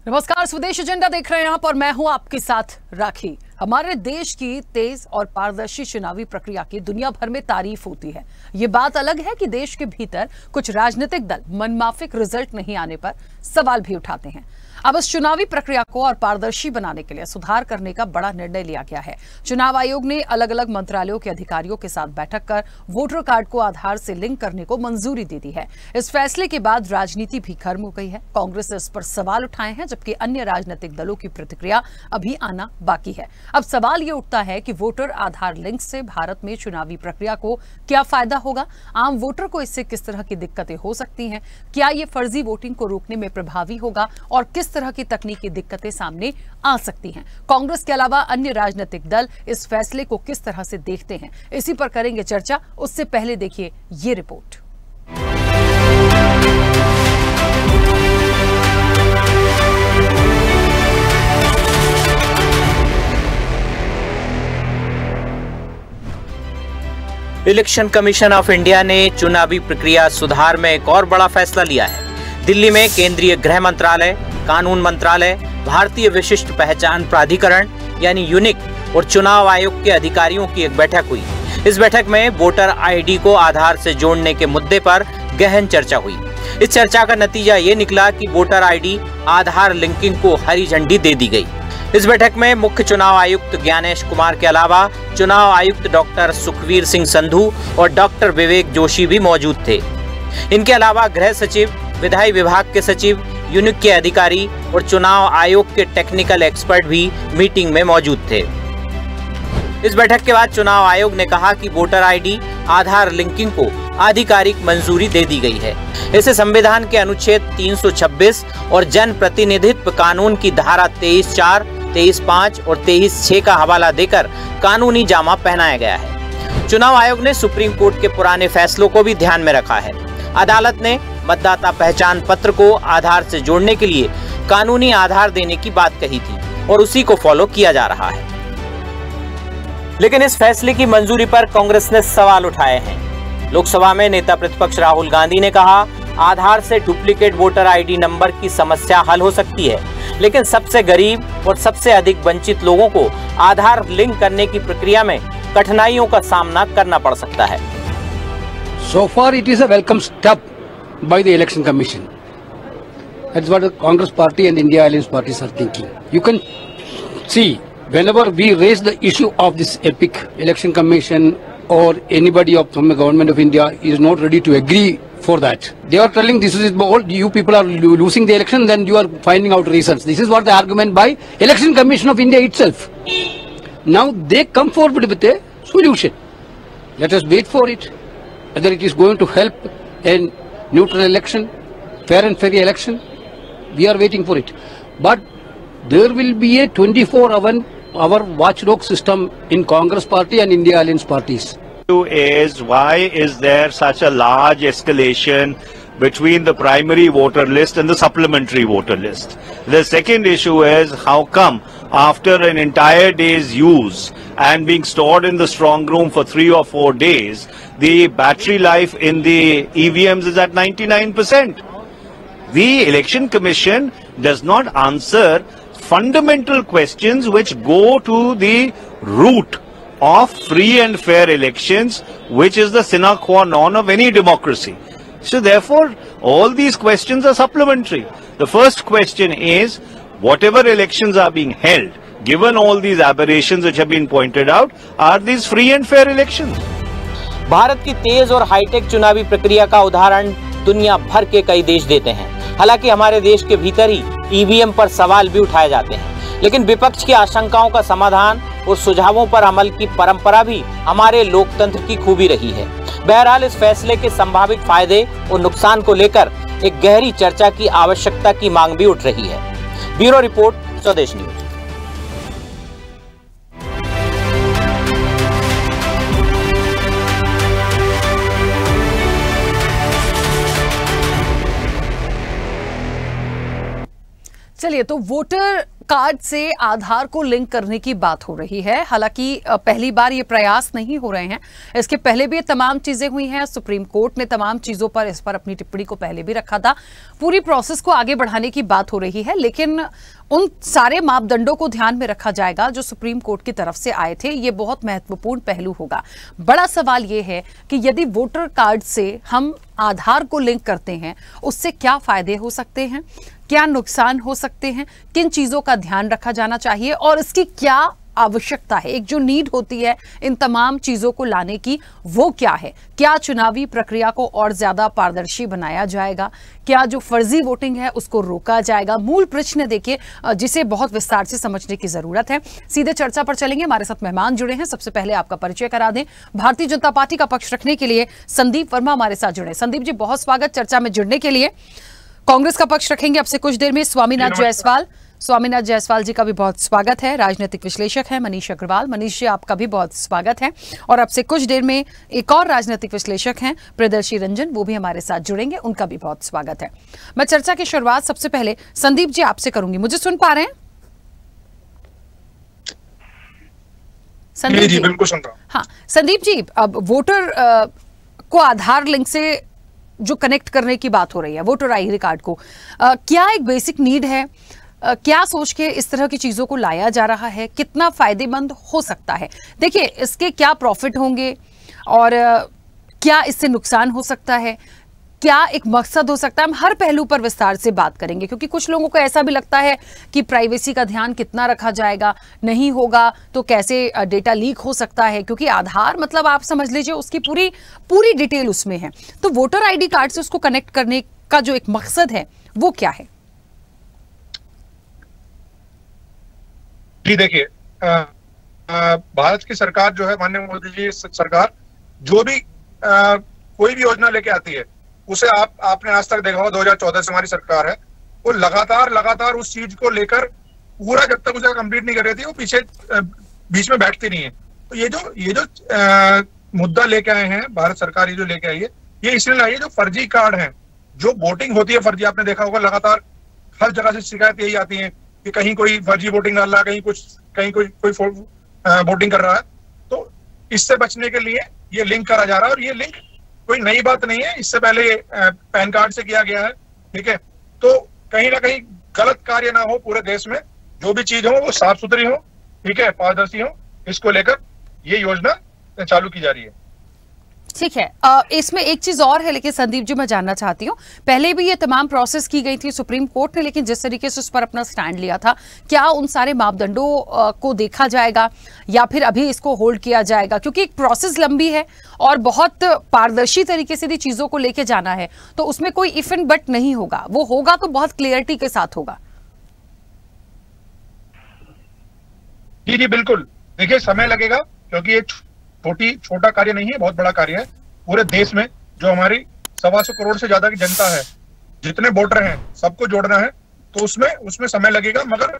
नमस्कार, स्वदेश एजेंडा देख रहे हैं आप और मैं हूं आपके साथ राखी। हमारे देश की तेज और पारदर्शी चुनावी प्रक्रिया की दुनिया भर में तारीफ होती है। ये बात अलग है कि देश के भीतर कुछ राजनीतिक दल मनमाफिक रिजल्ट नहीं आने पर सवाल भी उठाते हैं। अब इस चुनावी प्रक्रिया को और पारदर्शी बनाने के लिए सुधार करने का बड़ा निर्णय लिया गया है। चुनाव आयोग ने अलग अलग मंत्रालयों के अधिकारियों के साथ बैठक कर वोटर कार्ड को आधार से लिंक करने को मंजूरी दे दी है। इस फैसले के बाद राजनीति भी गर्म हो गई है। कांग्रेस ने इस पर सवाल उठाए हैं, जबकि अन्य राजनीतिक दलों की प्रतिक्रिया अभी आना बाकी है। अब सवाल ये उठता है कि वोटर आधार लिंक से भारत में चुनावी प्रक्रिया को क्या फायदा होगा, आम वोटर को इससे किस तरह की दिक्कतें हो सकती हैं, क्या ये फर्जी वोटिंग को रोकने में प्रभावी होगा और किस तरह की तकनीकी दिक्कतें सामने आ सकती हैं। कांग्रेस के अलावा अन्य राजनीतिक दल इस फैसले को किस तरह से देखते हैं, इसी पर करेंगे चर्चा। उससे पहले देखिए ये report. Election commission of India ने चुनावी प्रक्रिया सुधार में एक और बड़ा फैसला लिया है। दिल्ली में केंद्रीय गृह मंत्रालय, कानून मंत्रालय, भारतीय विशिष्ट पहचान प्राधिकरण यानी यूनिक और चुनाव आयोग के अधिकारियों की एक बैठक हुई। इस बैठक में वोटर आईडी को आधार से जोड़ने के मुद्दे पर गहन चर्चा हुई। इस चर्चा का नतीजा ये निकला कि वोटर आईडी आधार लिंकिंग को हरी झंडी दे दी गई। इस बैठक में मुख्य चुनाव आयुक्त ज्ञानेश कुमार के अलावा चुनाव आयुक्त डॉक्टर सुखवीर सिंह संधू और डॉक्टर विवेक जोशी भी मौजूद थे। इनके अलावा गृह सचिव, विधायी विभाग के सचिव, यूनिक के अधिकारी और चुनाव आयोग के टेक्निकल एक्सपर्ट भी मीटिंग में मौजूद थे। इस बैठक के बाद चुनाव आयोग ने कहा कि वोटर आईडी आधार लिंकिंग को आधिकारिक मंजूरी दे दी गई है। इसे संविधान के अनुच्छेद 326 और जन प्रतिनिधित्व कानून की धारा 23(4), 23(5) और 23(6) का हवाला देकर कानूनी जामा पहनाया गया है। चुनाव आयोग ने सुप्रीम कोर्ट के पुराने फैसलों को भी ध्यान में रखा है। अदालत ने मतदाता पहचान पत्र को आधार से जोड़ने के लिए कानूनी आधार देने की बात कही थी और उसी को फॉलो किया जा रहा है। लेकिन इस फैसले की मंजूरी पर कांग्रेस ने सवाल उठाए हैं। लोकसभा में नेता प्रतिपक्ष राहुल गांधी ने कहा, आधार से डुप्लीकेट वोटर आईडी नंबर की समस्या हल हो सकती है, लेकिन सबसे गरीब और सबसे अधिक वंचित लोगों को आधार लिंक करने की प्रक्रिया में कठिनाइयों का सामना करना पड़ सकता है। So far it is a welcome step by the Election Commission. That's what the Congress Party and India Alliance parties are thinking. You can see whenever we raise the issue of this epic Election Commission or anybody from the government of India is not ready to agree for that. They are telling this is all, you people are losing the election, then you are finding out reasons. This is what the argument by Election Commission of India itself. Now they come forward with a solution. Let us wait for it. Whether it is going to help a neutral election, fair and fair election, we are waiting for it. But there will be a 24-hour watchdog system in Congress Party and India Alliance parties. Is why is there such a large escalation between the primary voter list and the supplementary voter list? The second issue is how come after an entire day's use and being stored in the strong room for 3 or 4 days, the battery life in the EVMs is at 99%. The Election Commission does not answer fundamental questions which go to the root of free and fair elections, which is the sine qua non of any democracy. So therefore, all these questions are supplementary. The first question is, whatever elections are being held, given all these aberrations which have been pointed out, are these free and fair elections? Bharat की तेज और hi tech चुनावी प्रक्रिया का उदाहरण दुनिया भर के कई देश देते हैं। हालांकि हमारे देश के भीतर ही ईवीएम पर सवाल भी उठाए जाते हैं, लेकिन विपक्ष की आशंकाओं का समाधान और सुझावों पर अमल की परंपरा भी हमारे लोकतंत्र की खूबी रही है। बहरहाल इस फैसले के संभावित फायदे और नुकसान को लेकर एक गहरी चर्चा की आवश्यकता की मांग भी उठ रही है। ब्यूरो रिपोर्ट, स्वदेश न्यूज। चलिए, तो वोटर कार्ड से आधार को लिंक करने की बात हो रही है। हालांकि पहली बार ये प्रयास नहीं हो रहे हैं, इसके पहले भी तमाम चीजें हुई हैं। सुप्रीम कोर्ट ने तमाम चीजों पर इस पर अपनी टिप्पणी को पहले भी रखा था। पूरी प्रोसेस को आगे बढ़ाने की बात हो रही है, लेकिन उन सारे मापदंडों को ध्यान में रखा जाएगा जो सुप्रीम कोर्ट की तरफ से आए थे। ये बहुत महत्वपूर्ण पहलू होगा। बड़ा सवाल ये है कि यदि वोटर कार्ड से हम आधार को लिंक करते हैं, उससे क्या फायदे हो सकते हैं, क्या नुकसान हो सकते हैं, किन चीजों का ध्यान रखा जाना चाहिए और इसकी क्या आवश्यकता है। एक जो नीड होती है इन तमाम चीजों को लाने की, वो क्या है। क्या चुनावी प्रक्रिया को और ज्यादा पारदर्शी बनाया जाएगा, क्या जो फर्जी वोटिंग है उसको रोका जाएगा। मूल प्रश्न देखिए जिसे बहुत विस्तार से समझने की जरूरत है। सीधे चर्चा पर चलेंगे। हमारे साथ मेहमान जुड़े हैं। सबसे पहले आपका परिचय करा दें। भारतीय जनता पार्टी का पक्ष रखने के लिए संदीप वर्मा हमारे साथ जुड़े। संदीप जी, बहुत स्वागत चर्चा में जुड़ने के लिए। कांग्रेस का पक्ष रखेंगे आपसे कुछ देर में स्वामीनाथ जायसवाल। स्वामीनाथ जायसवाल जी का भी बहुत स्वागत है। राजनीतिक विश्लेषक हैं मनीष अग्रवाल। मनीष जी, आपका भी बहुत स्वागत है। और आपसे कुछ देर में एक और राजनीतिक विश्लेषक हैं प्रियदर्शी रंजन, वो भी हमारे साथ जुड़ेंगे, उनका भी बहुत स्वागत है। मैं चर्चा की शुरुआत सबसे पहले संदीप जी आपसे करूंगी। मुझे सुन पा रहे हैं संदीप जी? बिल्कुल सुन रहा हूं। हाँ संदीप जी, अब वोटर को आधार लिंक से जो कनेक्ट करने की बात हो रही है, वोटर आईडी कार्ड को, क्या एक बेसिक नीड है? क्या सोच के इस तरह की चीजों को लाया जा रहा है? कितना फायदेमंद हो सकता है? देखिए, इसके क्या प्रॉफिट होंगे और क्या इससे नुकसान हो सकता है, क्या एक मकसद हो सकता है। हम हर पहलू पर विस्तार से बात करेंगे, क्योंकि कुछ लोगों को ऐसा भी लगता है कि प्राइवेसी का ध्यान कितना रखा जाएगा, नहीं होगा तो कैसे डेटा लीक हो सकता है, क्योंकि आधार मतलब आप समझ लीजिए उसकी पूरी डिटेल उसमें है। तो वोटर आईडी कार्ड से उसको कनेक्ट करने का जो एक मकसद है वो क्या है? जी देखिए, भारत की सरकार जो है, माननीय मोदी जी सरकार, जो भी कोई भी योजना लेके आती है उसे आपने आज तक देखा होगा, 2014 से हमारी सरकार है, वो लगातार उस चीज को लेकर पूरा जब तक उसे कंप्लीट नहीं कर रही थी, वो पीछे बीच में बैठती नहीं है। तो ये जो मुद्दा लेके आए हैं भारत सरकार, ये जो लेके आई है, ये इसलिए लाई है जो फर्जी कार्ड है, जो वोटिंग होती है फर्जी, आपने देखा होगा लगातार हर जगह से शिकायत यही आती है कि कहीं कोई फर्जी वोटिंग डाल रहा है, कहीं कोई वोटिंग कर रहा है। तो इससे बचने के लिए ये लिंक करा जा रहा है, और ये लिंक कोई नई बात नहीं है, इससे पहले पैन कार्ड से किया गया है। ठीक है, तो कहीं ना कहीं गलत कार्य ना हो, पूरे देश में जो भी चीज हो वो साफ सुथरी हो, ठीक है, पारदर्शी हो, इसको लेकर ये योजना चालू की जा रही है। ठीक है, इसमें एक चीज और है, लेकिन संदीप जी मैं जानना चाहती हूँ, पहले भी ये तमाम प्रोसेस की गई थी सुप्रीम कोर्ट ने, लेकिन जिस तरीके से उस पर अपना स्टैंड लिया था, क्या उन सारे मापदंडों को देखा जाएगा या फिर अभी इसको होल्ड किया जाएगा? क्योंकि एक प्रोसेस लंबी है और बहुत पारदर्शी तरीके से भी चीजों को लेके जाना है, तो उसमें कोई इफ एंड बट नहीं होगा, वो होगा तो बहुत क्लियरिटी के साथ होगा। जी बिल्कुल, देखिए समय लगेगा, क्योंकि ये छोटा कार्य नहीं है, बहुत बड़ा कार्य है। पूरे देश में जो हमारी 125 करोड़ से ज्यादा की जनता है, जितने वोटर हैं, सबको जोड़ना है, तो उसमें समय लगेगा, मगर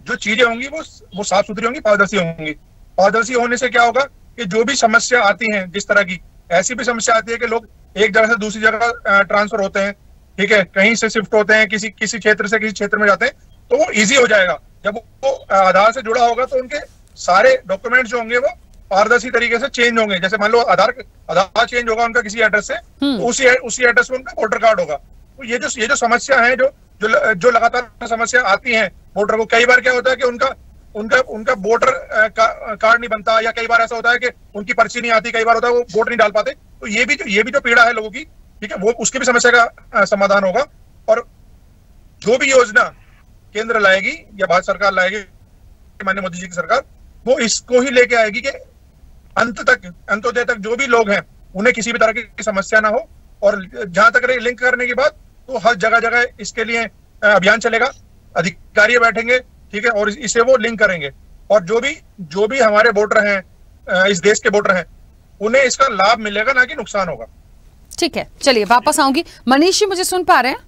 जो चीजें होंगी वो साफ सुथरी होंगी, पारदर्शी होंगी। पारदर्शी होने से क्या होगा कि जो भी समस्या आती है, जिस तरह की ऐसी भी समस्या आती है कि लोग एक जगह से दूसरी जगह ट्रांसफर होते हैं, ठीक है, कहीं से शिफ्ट होते हैं, किसी क्षेत्र से किसी क्षेत्र में जाते हैं, तो वो इजी हो जाएगा। जब वो आधार से जुड़ा होगा तो उनके सारे डॉक्यूमेंट जो होंगे वो पारदर्शी तरीके से चेंज होंगे। जैसे मान लो आधार चेंज होगा उनका किसी एड्रेस से, तो उसी एड्रेस में उनका वोटर कार्ड होगा। तो ये जो समस्या है, जो लगातार समस्या आती है वोटर को, कई बार क्या होता है कि उनका वोटर कार्ड नहीं बनता, या कई बार ऐसा होता है कि उनकी पर्ची नहीं आती, कई बार होता है वो वोट नहीं डाल पाते। तो ये भी जो पीड़ा है लोगों की, ठीक है, वो उसकी भी समस्या का समाधान होगा। और जो भी योजना केंद्र लाएगी या भारत सरकार लाएगी, माननीय मोदी जी की सरकार, वो इसको ही लेके आएगी कि अंत्योदय तक जो भी लोग हैं उन्हें किसी भी तरह की समस्या ना हो। और जहां तक रही लिंक करने की बात, तो हर जगह इसके लिए अभियान चलेगा, अधिकारी बैठेंगे, ठीक है, और इसे वो लिंक करेंगे। और जो भी हमारे वोटर हैं, इस देश के वोटर हैं, उन्हें इसका लाभ मिलेगा, ना कि नुकसान होगा। ठीक है, चलिए वापस आऊंगी। मनीष जी, मुझे सुन पा रहे हैं?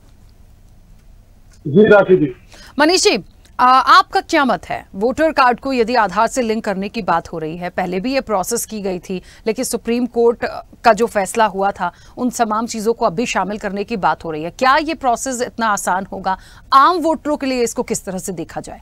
जी राशि जी। मनीष जी, आपका क्या मत है? वोटर कार्ड को यदि आधार से लिंक करने की बात हो रही है, पहले भी ये प्रोसेस की गई थी, लेकिन सुप्रीम कोर्ट का जो फैसला हुआ था उन तमाम चीजों को अभी शामिल करने की बात हो रही है। क्या ये प्रोसेस इतना आसान होगा? आम वोटरों के लिए इसको किस तरह से देखा जाए?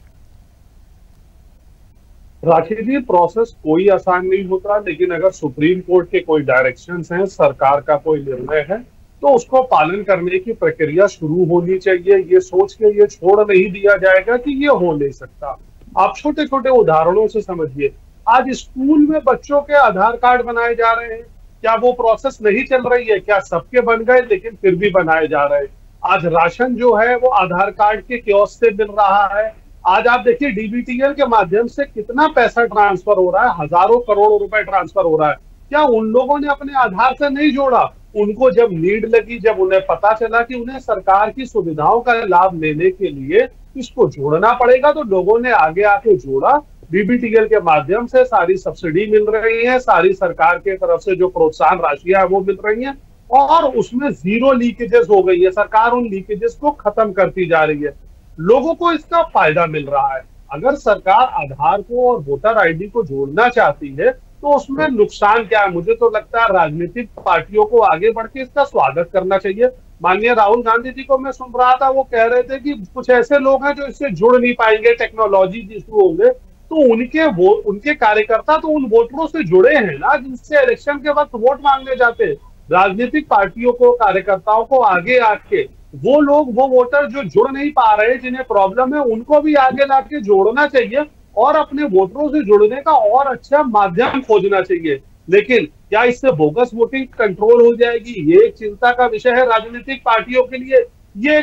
राखी जी, प्रोसेस कोई आसान नहीं होता, लेकिन अगर सुप्रीम कोर्ट के कोई डायरेक्शंस हैं, सरकार का कोई निर्णय है, तो उसको पालन करने की प्रक्रिया शुरू होनी चाहिए। ये सोच के ये छोड़ नहीं दिया जाएगा कि ये हो नहीं सकता। आप छोटे छोटे उदाहरणों से समझिए। आज स्कूल में बच्चों के आधार कार्ड बनाए जा रहे हैं, क्या वो प्रोसेस नहीं चल रही है? क्या सबके बन गए लेकिन फिर भी बनाए जा रहे हैं? आज राशन जो है वो आधार कार्ड के कियोस्क से मिल रहा है। आज आप देखिए डीबीटीएल के माध्यम से कितना पैसा ट्रांसफर हो रहा है, हजारों करोड़ रुपए ट्रांसफर हो रहा है। क्या उन लोगों ने अपने आधार से नहीं जोड़ा? उनको जब नीड लगी, जब उन्हें पता चला कि उन्हें सरकार की सुविधाओं का लाभ लेने के लिए इसको जोड़ना पड़ेगा, तो लोगों ने आगे आके जोड़ा। डीबीटीएल के माध्यम से सारी सब्सिडी मिल रही है, सारी सरकार के तरफ से जो प्रोत्साहन राशियां वो मिल रही है, और उसमें जीरो लीकेजेस हो गई है। सरकार उन लीकेजेस को खत्म करती जा रही है, लोगों को इसका फायदा मिल रहा है। अगर सरकार आधार को और वोटर आईडी को जोड़ना चाहती है तो उसमें नुकसान क्या है? मुझे तो लगता है राजनीतिक पार्टियों को आगे बढ़ के इसका स्वागत करना चाहिए। माननीय राहुल गांधी जी को मैं सुन रहा था, वो कह रहे थे कि कुछ ऐसे लोग हैं जो इससे जुड़ नहीं पाएंगे, टेक्नोलॉजी इशू होंगे, तो उनके कार्यकर्ता तो उन वोटरों से जुड़े हैं ना, जिनसे इलेक्शन के वक्त वोट मांगने जाते हैं। राजनीतिक पार्टियों को, कार्यकर्ताओं को आगे आके वो लोग, वो वोटर जो जुड़ नहीं पा रहे, जिन्हें प्रॉब्लम है, उनको भी आगे लाके जोड़ना चाहिए और अपने वोटरों से जुड़ने का और अच्छा माध्यम खोजना चाहिए। लेकिन क्या इससे बोगस वोटिंग कंट्रोल हो जाएगी? ये एक चिंता का विषय है राजनीतिक पार्टियों के लिए। ये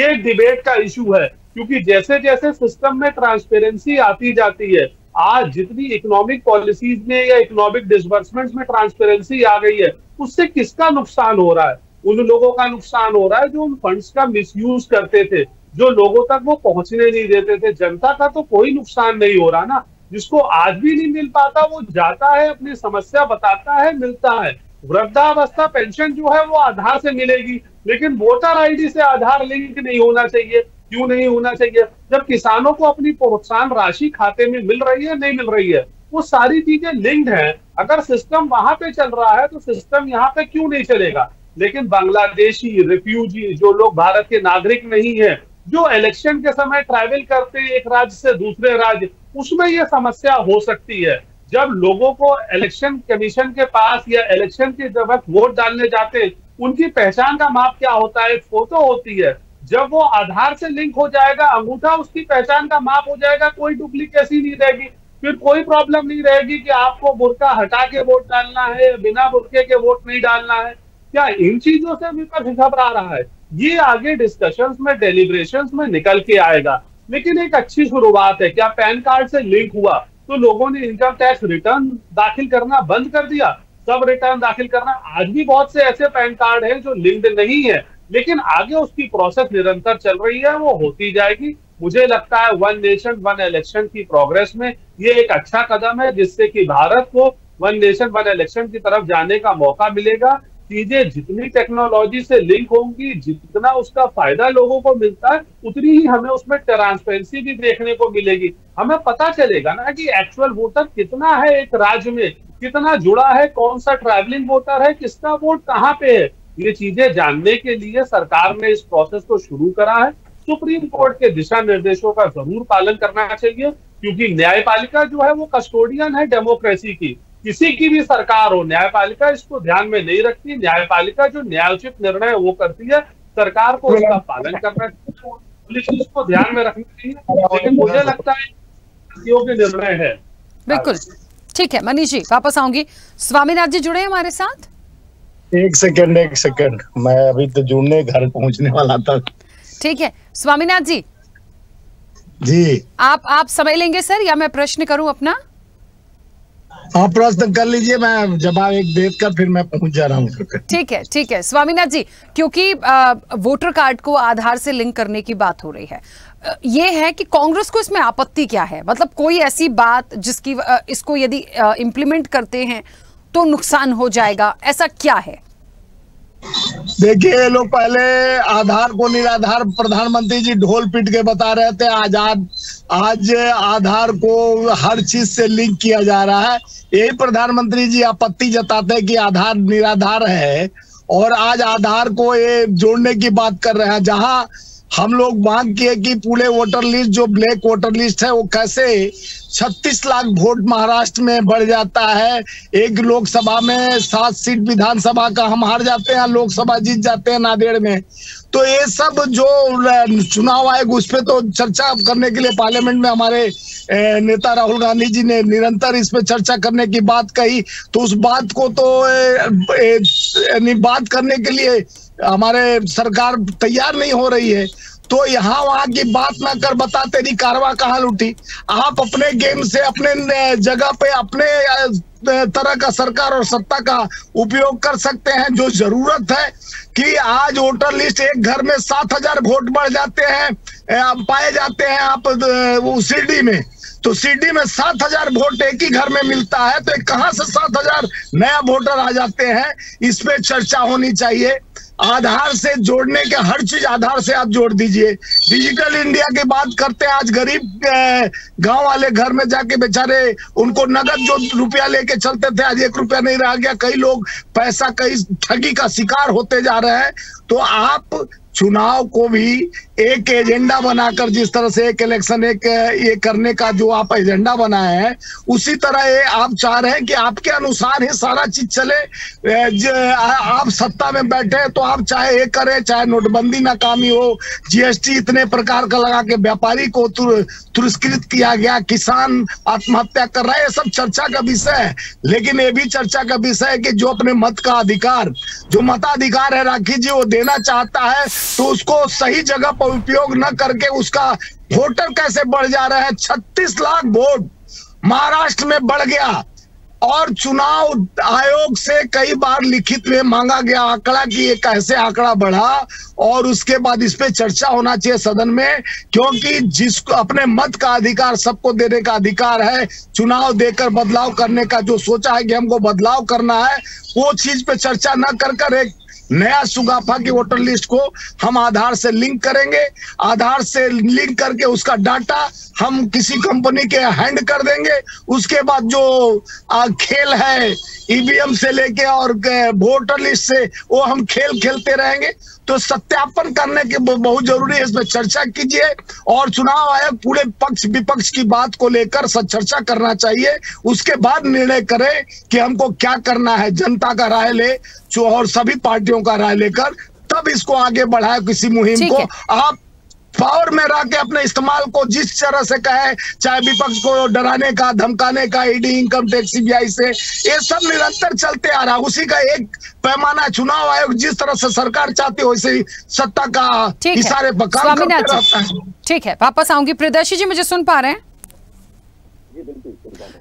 एक डिबेट का इशू है, क्योंकि जैसे जैसे सिस्टम में ट्रांसपेरेंसी आती जाती है, आज जितनी इकोनॉमिक पॉलिसीज में या इकोनॉमिक डिसबर्समेंट्स में ट्रांसपेरेंसी आ गई है, उससे किसका नुकसान हो रहा है? उन लोगों का नुकसान हो रहा है जो उन फंड्स का मिसयूज करते थे, जो लोगों तक वो पहुंचने नहीं देते थे। जनता का तो कोई नुकसान नहीं हो रहा ना। जिसको आज भी नहीं मिल पाता वो जाता है, अपनी समस्या बताता है, मिलता है। वृद्धावस्था पेंशन जो है वो आधार से मिलेगी, लेकिन वोटर आईडी से आधार लिंक नहीं होना चाहिए। क्यों नहीं होना चाहिए? जब किसानों को अपनी प्रोत्साहन राशि खाते में मिल रही है, नहीं मिल रही है, वो सारी चीजें लिंक्ड हैं। अगर सिस्टम वहां पे चल रहा है तो सिस्टम यहाँ पे क्यों नहीं चलेगा? लेकिन बांग्लादेशी, रिफ्यूजी, जो लोग भारत के नागरिक नहीं है, जो इलेक्शन के समय ट्रैवल करते हैं एक राज्य से दूसरे राज्य, उसमें यह समस्या हो सकती है। जब लोगों को इलेक्शन कमीशन के पास या इलेक्शन के जब वोट डालने जाते हैं, उनकी पहचान का माप क्या होता है? एक फोटो होती है। जब वो आधार से लिंक हो जाएगा, अंगूठा उसकी पहचान का माप हो जाएगा, कोई डुप्लीकेसी नहीं रहेगी, फिर कोई प्रॉब्लम नहीं रहेगी कि आपको बुर्का हटा के वोट डालना है, बिना बुर्के के वोट नहीं डालना है। क्या इन चीजों से विपक्ष घबरा रहा है? ये आगे डिस्कशंस में, डेलिब्रेशंस में निकल के आएगा। लेकिन एक अच्छी शुरुआत है। क्या पैन कार्ड से लिंक हुआ तो लोगों ने इनकम टैक्स रिटर्न दाखिल करना बंद कर दिया? सब रिटर्न दाखिल करना। आज भी बहुत से ऐसे पैन कार्ड हैं जो लिंक्ड नहीं है, लेकिन आगे उसकी प्रोसेस निरंतर चल रही है, वो होती जाएगी। मुझे लगता है वन नेशन वन इलेक्शन की प्रोग्रेस में ये एक अच्छा कदम है, जिससे कि भारत को वन नेशन वन इलेक्शन की तरफ जाने का मौका मिलेगा। चीजें जितनी टेक्नोलॉजी से लिंक होंगी, जितना उसका फायदा लोगों को मिलता है, उतनी ही हमें उसमें ट्रांसपेरेंसी भी देखने को मिलेगी। हमें पता चलेगा ना कि एक्चुअल वोटर कितना है, एक राज्य में कितना जुड़ा है, कौन सा ट्रैवलिंग वोटर है, किसका वोट कहाँ पे है। ये चीजें जानने के लिए सरकार ने इस प्रोसेस को शुरू करा है। सुप्रीम कोर्ट के दिशा निर्देशों का जरूर पालन करना चाहिए, क्योंकि न्यायपालिका जो है वो कस्टोडियन है डेमोक्रेसी की। किसी की भी सरकार हो, न्यायपालिका इसको ध्यान में नहीं रखती। न्यायपालिका जो न्यायोचित निर्णय वो करती है, सरकार को उसका पालन करना चाहिए, पुलिस इसको ध्यान में रखना चाहिए। लेकिन मुझे लगता है योग्य निर्णय है। बिल्कुल ठीक है। मनीष जी वापस आऊंगी। स्वामीनाथ जी जुड़े हमारे साथ। एक सेकंड, मैं अभी तो जुड़ने घर पहुंचने वाला था। ठीक है स्वामीनाथ जी। जी आप समय लेंगे सर, या मैं प्रश्न करूं अपना? आप प्रश्न कर लीजिए, मैं जवाब एक देकर फिर मैं पहुंच जा रहा हूँ। ठीक है स्वामीनाथ जी, क्योंकि वोटर कार्ड को आधार से लिंक करने की बात हो रही है, ये है कि कांग्रेस को इसमें आपत्ति क्या है? मतलब कोई ऐसी बात जिसकी इसको यदि इम्प्लीमेंट करते हैं तो नुकसान हो जाएगा, ऐसा क्या है? देखिए, ये लोग पहले आधार को निराधार, प्रधानमंत्री जी ढोल पीट के बता रहे थे, आज आधार को हर चीज से लिंक किया जा रहा है। यही प्रधानमंत्री जी आपत्ति जताते हैं कि आधार निराधार है, और आज आधार को ये जोड़ने की बात कर रहे हैं। जहां हम लोग मांग किए कि पूरे वोटर लिस्ट, जो ब्लैक वोटर लिस्ट है, वो कैसे 36 लाख वोट महाराष्ट्र में बढ़ जाता है। एक लोकसभा में 7 सीट विधानसभा का हम हार जाते हैं, लोकसभा जीत जाते हैं नांदेड़ में। तो ये सब जो चुनाव आयोग, उस पर तो चर्चा करने के लिए पार्लियामेंट में हमारे नेता राहुल गांधी जी ने निरंतर इस पे चर्चा करने की बात कही। तो उस बात को तो बात करने के लिए हमारे सरकार तैयार नहीं हो रही है। तो यहाँ वहां की बात ना कर, बता तेरी कारवा कहाँ लुटी। आप अपने गेम से, अपने जगह पे, अपने तरह का सरकार और सत्ता का उपयोग कर सकते हैं। जो जरूरत है कि आज वोटर लिस्ट, एक घर में 7,000 वोट बढ़ जाते हैं, पाए जाते हैं आप सीडी में, तो सीडी में 7,000 वोट एक ही घर में मिलता है, तो कहां से 7,000 नया वोटर आ जाते हैं। इस पे चर्चा होनी चाहिए। आधार से जोड़ने के हर चीज आधार से आप जोड़ दीजिए। डिजिटल इंडिया की बात करते हैं, आज गरीब गांव वाले घर में जाके बेचारे, उनको नगद जो रुपया लेके चलते थे, आज 1 रुपया नहीं रह गया। कई लोग पैसा, कई ठगी का शिकार होते जा रहे हैं। तो आप चुनाव को भी एक एजेंडा बनाकर, जिस तरह से एक इलेक्शन, एक ये करने का जो आप एजेंडा बनाए हैं, उसी तरह ये आप चाह रहे हैं कि आपके अनुसार ही सारा चीज चले। आप सत्ता में बैठे तो आप चाहे ये करें, चाहे नोटबंदी नाकामी हो, जीएसटी इतने प्रकार का लगा के व्यापारी को तिरस्कृत किया गया, किसान आत्महत्या कर रहा है, ये सब चर्चा का विषय है। लेकिन ये भी चर्चा का विषय है कि जो अपने मत का अधिकार, जो मताधिकार है राखी जी, वो देना चाहता है, तो उसको सही जगह पर उपयोग न करके उसका वोटर कैसे बढ़ जा रहा है। 36 लाख वोट महाराष्ट्र में बढ़ गया, और चुनाव आयोग से कई बार लिखित में मांगा गया आंकड़ा कि ये कैसे आंकड़ा बढ़ा, और उसके बाद इस पे चर्चा होना चाहिए सदन में, क्योंकि जिसको अपने मत का अधिकार, सबको देने का अधिकार है। चुनाव देकर बदलाव करने का जो सोचा है कि हमको बदलाव करना है, वो चीज पे चर्चा न कर एक नया सुगाफा की वोटर लिस्ट को हम आधार से लिंक करेंगे। आधार से लिंक करके उसका डाटा हम किसी कंपनी के हैंड कर देंगे। उसके बाद जो खेल है ईवीएम से लेके और वोटर लिस्ट से, वो हम खेल खेलते रहेंगे। तो सत्यापन करने के बहुत जरूरी है, इसमें चर्चा कीजिए, और चुनाव आयोग पूरे पक्ष विपक्ष की बात को लेकर चर्चा करना चाहिए। उसके बाद निर्णय करें कि हमको क्या करना है। जनता का राय ले, और सभी पार्टियों का राय लेकर तब इसको आगे बढ़ाए किसी मुहिम को। आप पावर में रह के अपने इस्तेमाल को जिस तरह से कहे, चाहे विपक्ष को डराने का, धमकाने का, ईडी, इनकम टैक्स, सीबीआई से, ये सब निरंतर चलते आ रहा है। उसी का एक पैमाना चुनाव आयोग जिस तरह से सरकार चाहती है, वैसे ही सत्ता का इशारे पर काम करते रहता है। ठीक है, वापस आऊंगी। प्रियदर्शी जी, मुझे सुन पा रहे हैं?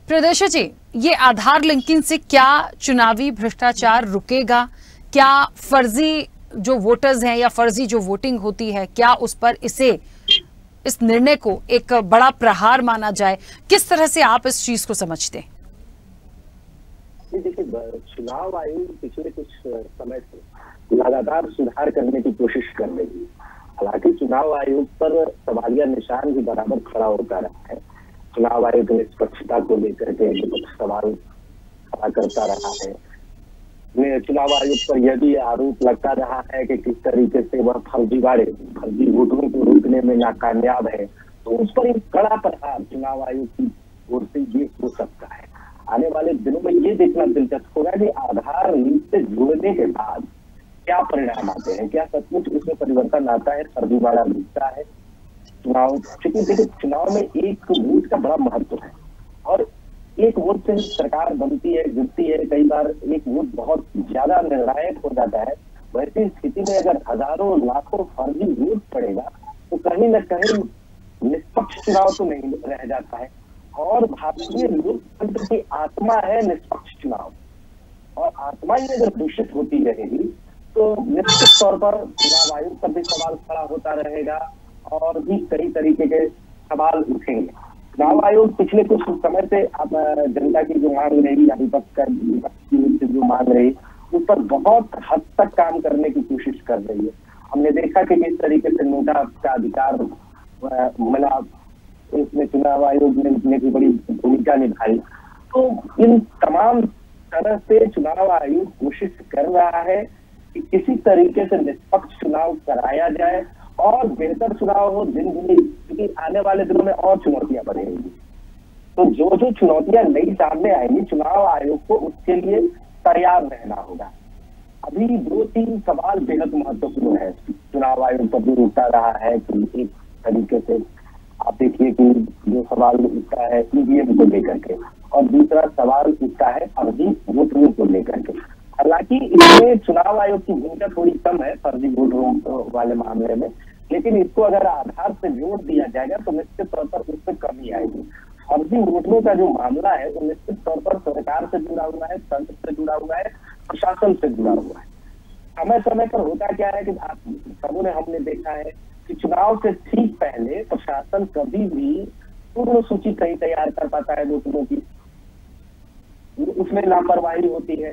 प्रियदर्शी जी, ये आधार लिंकिंग से क्या चुनावी भ्रष्टाचार रुकेगा? क्या फर्जी जो वोटर्स हैं या फर्जी जो वोटिंग होती है, क्या उस पर इस निर्णय को एक बड़ा प्रहार माना जाए? किस तरह से आप इस चीज को समझते हैं? देखिए, चुनाव आयोग पिछले कुछ समय से लगातार सुधार करने की कोशिश कर रही है। हालांकि चुनाव आयोग पर सवालिया निशान भी बराबर खड़ा होता रहा है। चुनाव आयोग निष्पक्षता को लेकर के कुछ सवाल खड़ा करता रहा है। चुनाव आयोग पर यह भी आरोप लगता रहा है कि किस तरीके से वह फर्जी वोटरों को रोकने में नाकामयाब है। तो उस पर एक कड़ा प्रहार चुनाव आयोग की ओर से ये हो सकता है। आने वाले दिनों में ये देखना दिलचस्प होगा कि आधार लिंक से जुड़ने के बाद क्या परिणाम आते हैं, क्या सचमुच उसमें परिवर्तन आता है, फर्जीवाड़ा मिलता है। चुनाव, चूंकि देखिए चुनाव में एक वोट का बड़ा महत्व है, और एक वोट से सरकार बनती है, गिरती है। कई बार एक वोट बहुत ज्यादा निर्णायक हो जाता है। वैसी स्थिति में अगर हजारों लाखों फर्जी वोट पड़ेगा, तो कहीं न कहीं निष्पक्ष चुनाव तो नहीं रह जाता है। और भारतीय लोकतंत्र की आत्मा है निष्पक्ष चुनाव, और आत्मा ही अगर दूषित होती रहेगी तो निश्चित तौर पर चुनाव आयोग पर भी सवाल खड़ा होता रहेगा, और भी कई तरीके के सवाल उठेंगे। चुनाव आयोग पिछले कुछ समय से अब जनता की जो मांग रही, विपक्ष की जो मांग रही, उस पर बहुत हद तक काम करने की कोशिश कर रही है। हमने देखा कि किस तरीके से नोटा का अधिकार मिला, इसमें चुनाव आयोग ने भी बड़ी भूमिका निभाई। तो इन तमाम तरह से चुनाव आयोग कोशिश कर रहा है कि किसी तरीके से निष्पक्ष चुनाव कराया जाए और बेहतर चुनाव हो दिन दिन, क्योंकि आने वाले दिनों में और चुनौतियां बढ़ेंगी। तो जो जो चुनौतियां नई सामने आएंगी, चुनाव आयोग को उसके लिए तैयार रहना होगा। अभी 2-3 सवाल बेहद महत्वपूर्ण है चुनाव आयोग पर जो उठता रहा है कि एक तरीके से आप देखिए कि जो सवाल उठता है ईवीएम को लेकर के, और दूसरा सवाल उठता है फर्जी वोटरों को लेकर के। हालांकि इसमें चुनाव आयोग की भूमिका थोड़ी कम है फर्जी वोटरों वाले मामले में, लेकिन इसको अगर आधार से जोड़ दिया जाएगा तो निश्चित तौर पर उससे कमी आएगी। फर्जी वोटरों का जो मामला है वो निश्चित तौर पर सरकार से जुड़ा हुआ है, तंत्र से जुड़ा हुआ है, प्रशासन से जुड़ा हुआ है। समय समय पर होता क्या है कि सबों ने हमने देखा है कि चुनाव से ठीक पहले प्रशासन कभी भी पूर्ण सूची नहीं तैयार कर पाता है वोटरों की, उसमें लापरवाही होती है।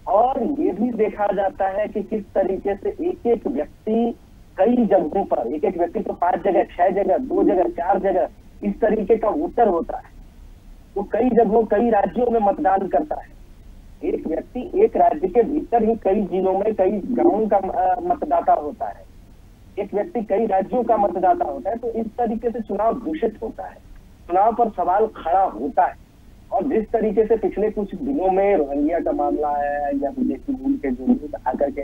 और ये भी देखा जाता है कि किस तरीके से एक एक व्यक्ति कई जगहों पर, एक एक व्यक्ति तो 5 जगह, 6 जगह, 2 जगह, 4 जगह इस तरीके का वोटर होता है। वो कई जगहों, कई राज्यों में मतदान करता है। एक व्यक्ति एक राज्य के भीतर ही कई जिलों में, कई गांवों का मतदाता होता है। एक व्यक्ति कई राज्यों का मतदाता होता है। तो इस तरीके से चुनाव दूषित होता है, चुनाव पर सवाल खड़ा होता है। और जिस तरीके से पिछले कुछ दिनों में रोहिंग्या का मामला है या विदेशी मूल के जो लोग आकर के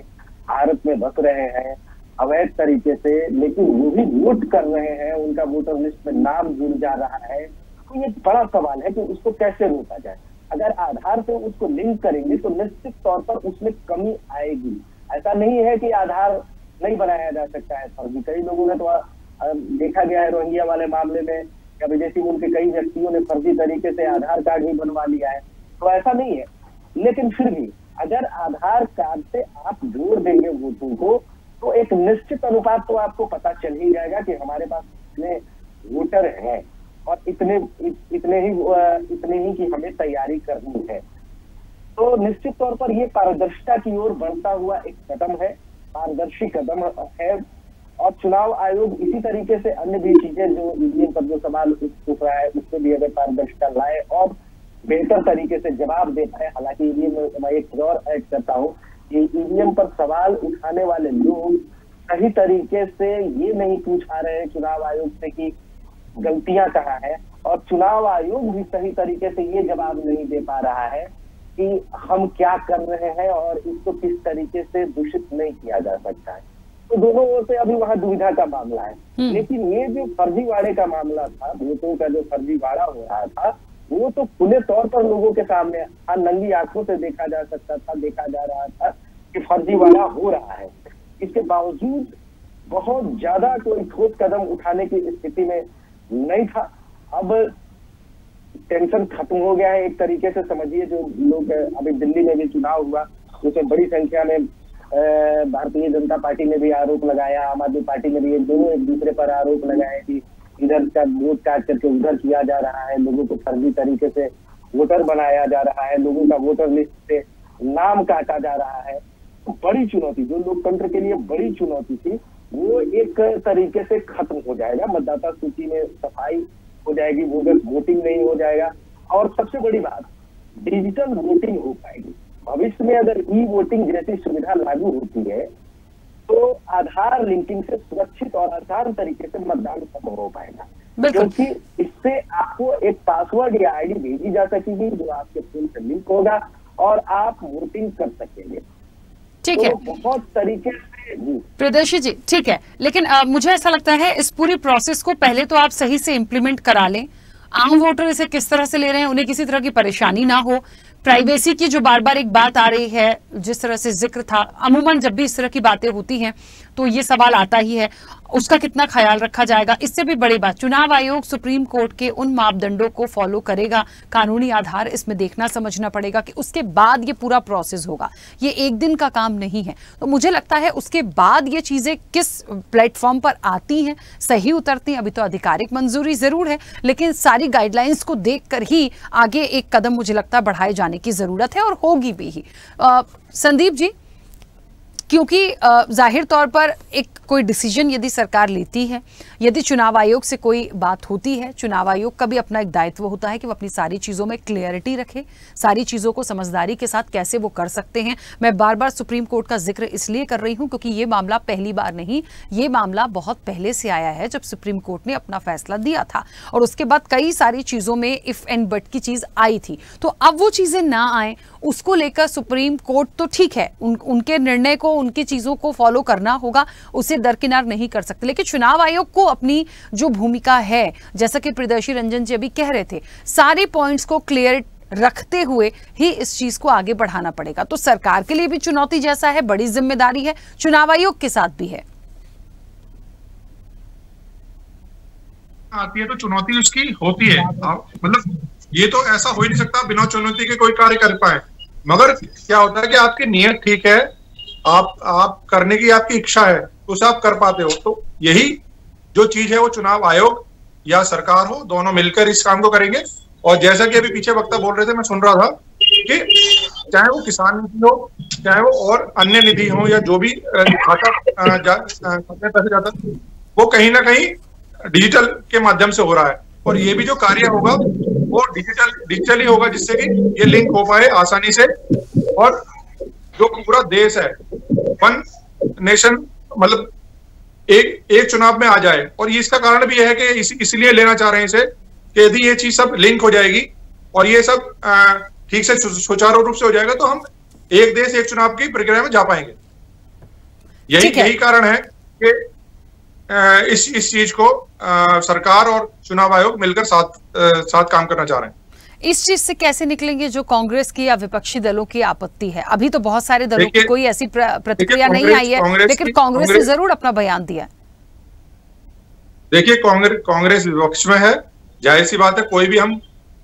भारत में बस रहे हैं अवैध तरीके से, लेकिन वो भी वोट कर रहे हैं, उनका वोटर लिस्ट में नाम जुड़ जा रहा है, तो ये बड़ा सवाल है कि उसको कैसे रोका जाए। अगर आधार से उसको लिंक करेंगे तो निश्चित तौर पर उसमें कमी आएगी। ऐसा नहीं है कि आधार नहीं बनाया जा सकता है फर्जी। कई लोगों ने तो देखा गया है रोहिंग्या वाले मामले में या विदेशी मूल के कई व्यक्तियों ने फर्जी तरीके से आधार कार्ड ही बनवा लिया है। तो ऐसा नहीं है, लेकिन फिर भी अगर आधार कार्ड से आप जोड़ देंगे वोटों को तो एक निश्चित अनुपात तो आपको पता चल ही जाएगा कि हमारे पास इतने वोटर हैं और इतने ही की हमें तैयारी करनी है। तो निश्चित तौर पर ये पारदर्शिता की ओर बढ़ता हुआ एक कदम है, पारदर्शी कदम है। और चुनाव आयोग इसी तरीके से अन्य भी चीजें जो ईवीएम पर जो सवाल उठ रहा है उससे भी अगर पारदर्शिता लाए और बेहतर तरीके से जवाब दे पाए। हालांकि ईवीएम मैं एक और ऐड करता हूँ कि ईवीएम पर सवाल उठाने वाले लोग सही तरीके से ये नहीं पूछ पा रहे हैं चुनाव आयोग से कि गलतियां कहाँ है, और चुनाव आयोग भी सही तरीके से ये जवाब नहीं दे पा रहा है कि हम क्या कर रहे हैं और इसको किस तरीके से दूषित नहीं किया जा सकता है। तो दोनों ओर से अभी वहां दुविधा का मामला है। लेकिन ये जो फर्जीवाड़े का मामला था, वोटों का जो फर्जीवाड़ा हो रहा था, वो तो खुले तौर पर लोगों के सामने नंगी आंखों से देखा जा सकता था, देखा जा रहा था कि फर्जीवाड़ा हो रहा है। इसके बावजूद बहुत ज्यादा कोई ठोस कदम उठाने की स्थिति में नहीं था। अब टेंशन खत्म हो गया है एक तरीके से समझिए। जो लोग अभी दिल्ली में भी चुनाव हुआ उसमें बड़ी संख्या में भारतीय जनता पार्टी ने भी आरोप लगाया, आम आदमी पार्टी ने भी, दोनों एक दूसरे पर आरोप लगाए कि इधर का वोट काट करके उधर किया जा रहा है, लोगों को फर्जी तरीके से वोटर बनाया जा रहा है, लोगों का वोटर लिस्ट से नाम काटा जा रहा है। तो बड़ी चुनौती, जो लोकतंत्र के लिए बड़ी चुनौती थी, वो एक तरीके से खत्म हो जाएगा। मतदाता सूची में सफाई हो जाएगी, वोटिंग नहीं हो जाएगा। और सबसे बड़ी बात, डिजिटल वोटिंग हो पाएगी। भविष्य में अगर ई वोटिंग जैसी सुविधा लागू होती है तो आधार लिंकिंग से सुरक्षित और आसान तरीके से मतदान संभव हो पाएगा, क्योंकि इससे आपको एक पासवर्ड या आईडी भेजी जा सकेगी जो आपके फोन से लिंक होगा और आप वोटिंग कर सकेंगे। ठीक है, तो बहुत तरीके से प्रियदर्शी जी, ठीक है। लेकिन मुझे ऐसा लगता है इस पूरी प्रोसेस को पहले तो आप सही से इम्प्लीमेंट करा लें। आम वोटर इसे किस तरह से ले रहे हैं, उन्हें किसी तरह की परेशानी ना हो। प्राइवेसी की जो बार बार एक बात आ रही है, जिस तरह से जिक्र था, अमूमन जब भी इस तरह की बातें होती हैं तो ये सवाल आता ही है, उसका कितना ख्याल रखा जाएगा। इससे भी बड़ी बात, चुनाव आयोग सुप्रीम कोर्ट के उन मापदंडों को फॉलो करेगा, कानूनी आधार इसमें देखना समझना पड़ेगा कि उसके बाद ये पूरा प्रोसेस होगा। ये एक दिन का काम नहीं है। तो मुझे लगता है उसके बाद ये चीजें किस प्लेटफॉर्म पर आती हैं, सही उतरती हैं, अभी तो आधिकारिक मंजूरी जरूर है, लेकिन सारी गाइडलाइंस को देखकर ही आगे एक कदम मुझे लगता है बढ़ाए जाने की जरूरत है, और होगी भी ही। संदीप जी, क्योंकि जाहिर तौर पर एक कोई डिसीजन यदि सरकार लेती है, यदि चुनाव आयोग से कोई बात होती है, चुनाव आयोग का भी अपना एक दायित्व होता है कि वो अपनी सारी चीज़ों में क्लियरिटी रखे, सारी चीज़ों को समझदारी के साथ कैसे वो कर सकते हैं। मैं बार बार सुप्रीम कोर्ट का जिक्र इसलिए कर रही हूं क्योंकि ये मामला पहली बार नहीं, ये मामला बहुत पहले से आया है, जब सुप्रीम कोर्ट ने अपना फैसला दिया था और उसके बाद कई सारी चीज़ों में इफ एंड बट की चीज़ आई थी। तो अब वो चीज़ें ना आए, उसको लेकर सुप्रीम कोर्ट तो ठीक है, उनके निर्णय को, उनकी चीज़ों को फॉलो करना होगा, उसे दरकिनार नहीं कर सकते, लेकिन चुनाव आयोग को अपनी जो भूमिका है, जैसा कि प्रियदर्शी रंजन जी अभी कह रहे थे, सारे पॉइंट्स को क्लियर रखते हुए ही इस चीज को आगे बढ़ाना पड़ेगा। तो सरकार के लिए भी चुनौती जैसा है, बड़ी जिम्मेदारी है, चुनाव आयोग के साथ भी है। आती है तो चुनौती उसकी होती है, मतलब ये तो ऐसा हो ही नहीं सकता बिना चुनौती के कोई कार्य कर पाए। मगर क्या होता है कि आपकी नीयत ठीक है, आप करने की आपकी इच्छा है, तो उसे आप कर पाते हो। तो यही जो चीज है वो चुनाव आयोग या सरकार हो, दोनों मिलकर इस काम को करेंगे। और जैसा कि अभी पीछे वक्ता बोल रहे थे, मैं सुन रहा था कि चाहे वो किसान निधि हो, चाहे वो और अन्य निधि हो, या जो भी खाता पैसे जाता, वो कहीं ना कहीं डिजिटल के माध्यम से हो रहा है। और ये भी जो कार्य होगा वो डिजिटली होगा, जिससे कि ये लिंक हो पाए आसानी से, और जो पूरा देश है वन नेशन, मतलब एक चुनाव में आ जाए। और ये इसका कारण भी है कि इसलिए लेना चाह रहे हैं इसे, कि यदि ये चीज सब लिंक हो जाएगी और ये सब ठीक से सुचारू रूप से हो जाएगा, तो हम एक देश एक चुनाव की प्रक्रिया में जा पाएंगे। यही कारण है कि इस चीज को सरकार और चुनाव आयोग मिलकर साथ काम करना चाह रहे हैं। इस चीज से कैसे निकलेंगे जो कांग्रेस की या विपक्षी दलों की आपत्ति है? अभी तो बहुत सारे दलों की कोई ऐसी प्रतिक्रिया नहीं आई है, लेकिन कांग्रेस ने जरूर अपना बयान दिया है। देखिए, कांग्रेस विपक्ष में है, जाहिर सी बात है, कोई भी हम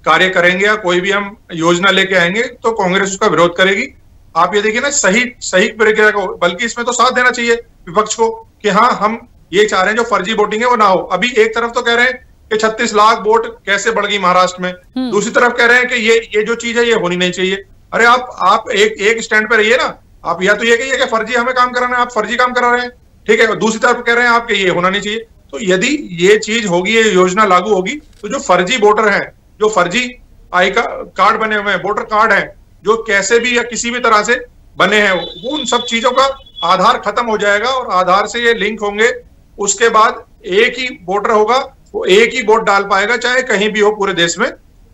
कार्य करेंगे या कोई भी हम योजना लेके आएंगे तो कांग्रेस उसका विरोध करेगी। आप ये देखिए ना, सही प्रक्रिया को, बल्कि इसमें तो साथ देना चाहिए विपक्ष को कि हाँ, हम ये चाह रहे हैं जो फर्जी वोटिंग है वो ना हो। अभी एक तरफ तो कह रहे हैं कि 36 लाख वोट कैसे बढ़ गई महाराष्ट्र में, दूसरी तरफ कह रहे हैं कि ये जो चीज है ये होनी नहीं चाहिए। अरे आप एक स्टैंड पे रहिए ना। आप या तो ये कहिए कि फर्जी हमें काम कराना है, आप फर्जी काम करा रहे हैं, ठीक है, और दूसरी तरफ कह रहे हैं आप कि ये होना नहीं चाहिए। तो यदि ये चीज होगी, ये योजना लागू होगी, तो जो फर्जी वोटर हैं, जो फर्जी आई कार्ड बने हुए हैं, वोटर कार्ड है, जो कैसे भी या किसी भी तरह से बने हैं, वो उन सब चीजों का आधार खत्म हो जाएगा और आधार से ये लिंक होंगे। उसके बाद एक ही वोटर होगा, वो एक ही वोट डाल पाएगा, चाहे कहीं भी हो पूरे देश में।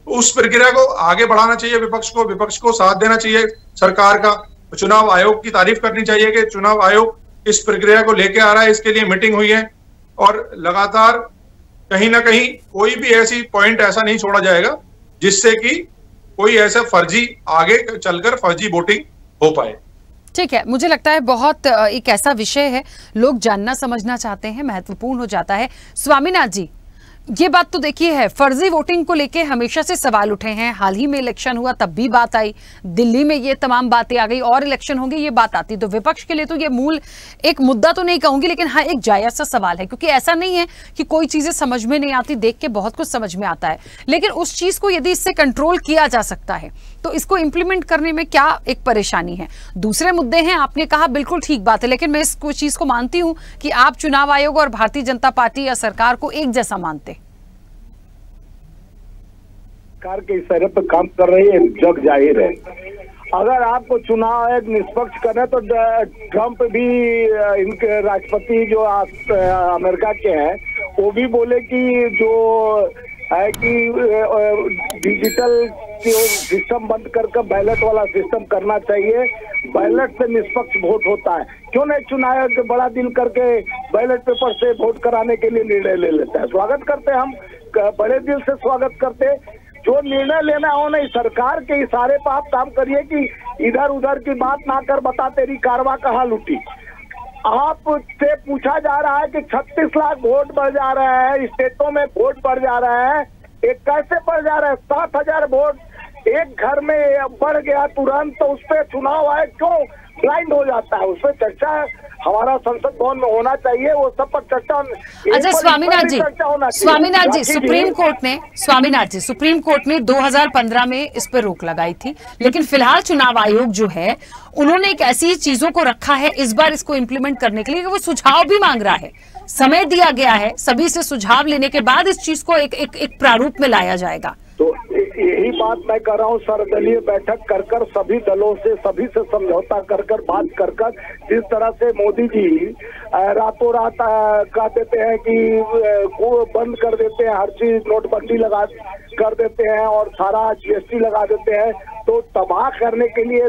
उस प्रक्रिया को आगे बढ़ाना चाहिए विपक्ष को साथ देना चाहिए सरकार का। चुनाव आयोग की तारीफ करनी चाहिए कि चुनाव आयोग इस प्रक्रिया को लेके आ रहा है, इसके लिए मीटिंग हुई है और लगातार कहीं ना कहीं कोई भी ऐसी पॉइंट ऐसा नहीं छोड़ा जाएगा जिससे कि कोई ऐसा फर्जी आगे चलकर फर्जी वोटिंग हो पाए। ठीक है, मुझे लगता है बहुत एक ऐसा विषय है, लोग जानना समझना चाहते हैं, महत्वपूर्ण हो जाता है। स्वामीनाथ जी, ये बात तो देखिए है, फर्जी वोटिंग को लेके हमेशा से सवाल उठे हैं। हाल ही में इलेक्शन हुआ तब भी बात आई, दिल्ली में ये तमाम बातें आ गई, और इलेक्शन होंगे ये बात आती। तो विपक्ष के लिए तो ये मूल एक मुद्दा तो नहीं कहूंगी, लेकिन हाँ एक जायज सा सवाल है, क्योंकि ऐसा नहीं है कि कोई चीजें समझ में नहीं आती, देख के बहुत कुछ समझ में आता है, लेकिन उस चीज को यदि इससे कंट्रोल किया जा सकता है तो इसको इंप्लीमेंट करने में क्या एक परेशानी है। दूसरे मुद्दे हैं, आपने कहा बिल्कुल ठीक बात है, लेकिन मैं इस चीज को मानती हूं कि आप चुनाव आयोग और भारतीय जनता पार्टी या सरकार को एक जैसा मानते। सरकार के इशारे पर काम कर रही है, जग जाहिर है। अगर आपको चुनाव आयोग निष्पक्ष करे तो ट्रंप भी, इनके राष्ट्रपति जो अमेरिका के हैं, वो भी बोले कि जो है कि डिजिटल सिस्टम बंद करके बैलेट वाला सिस्टम करना चाहिए, बैलेट से निष्पक्ष वोट होता है। क्यों नहीं चुनाव आयोग बड़ा दिल करके बैलेट पेपर से वोट कराने के लिए निर्णय ले लेता है। स्वागत करते हम, बड़े दिल से स्वागत करते। जो निर्णय लेना हो नहीं, सरकार के इशारे पर आप काम करिए कि इधर उधर की बात ना कर बता तेरी कारवा कहाँ लूटी। आपसे पूछा जा रहा है कि 36 लाख वोट बढ़ जा रहे हैं, स्टेटों में वोट बढ़ जा रहे हैं, एक कैसे बढ़ जा रहा है? 7,000 वोट एक घर में बढ़ गया तुरंत, तो उस पर चुनाव आयोग क्यों ब्लाइंड हो जाता है? उस पर चर्चा हमारा संसद भवन में होना चाहिए, वो सब पर चर्चा। अच्छा स्वामीनाथ जी, सुप्रीम कोर्ट ने 2015 में इस पर रोक लगाई थी, लेकिन फिलहाल चुनाव आयोग जो है उन्होंने एक ऐसी चीजों को रखा है इस बार इसको इम्प्लीमेंट करने के लिए कि वो सुझाव भी मांग रहा है। समय दिया गया है, सभी से सुझाव लेने के बाद इस चीज को एक प्रारूप में लाया जाएगा। तो यही बात मैं कर रहा हूँ, सर्वदलीय बैठक कर कर सभी दलों से, सभी से समझौता कर कर बात कर कर, जिस तरह से मोदी जी रातों रात कह देते हैं कि बंद कर देते हैं, हर चीज नोटबंदी लगा कर देते हैं और सारा GST लगा देते हैं, तो तबाह करने के लिए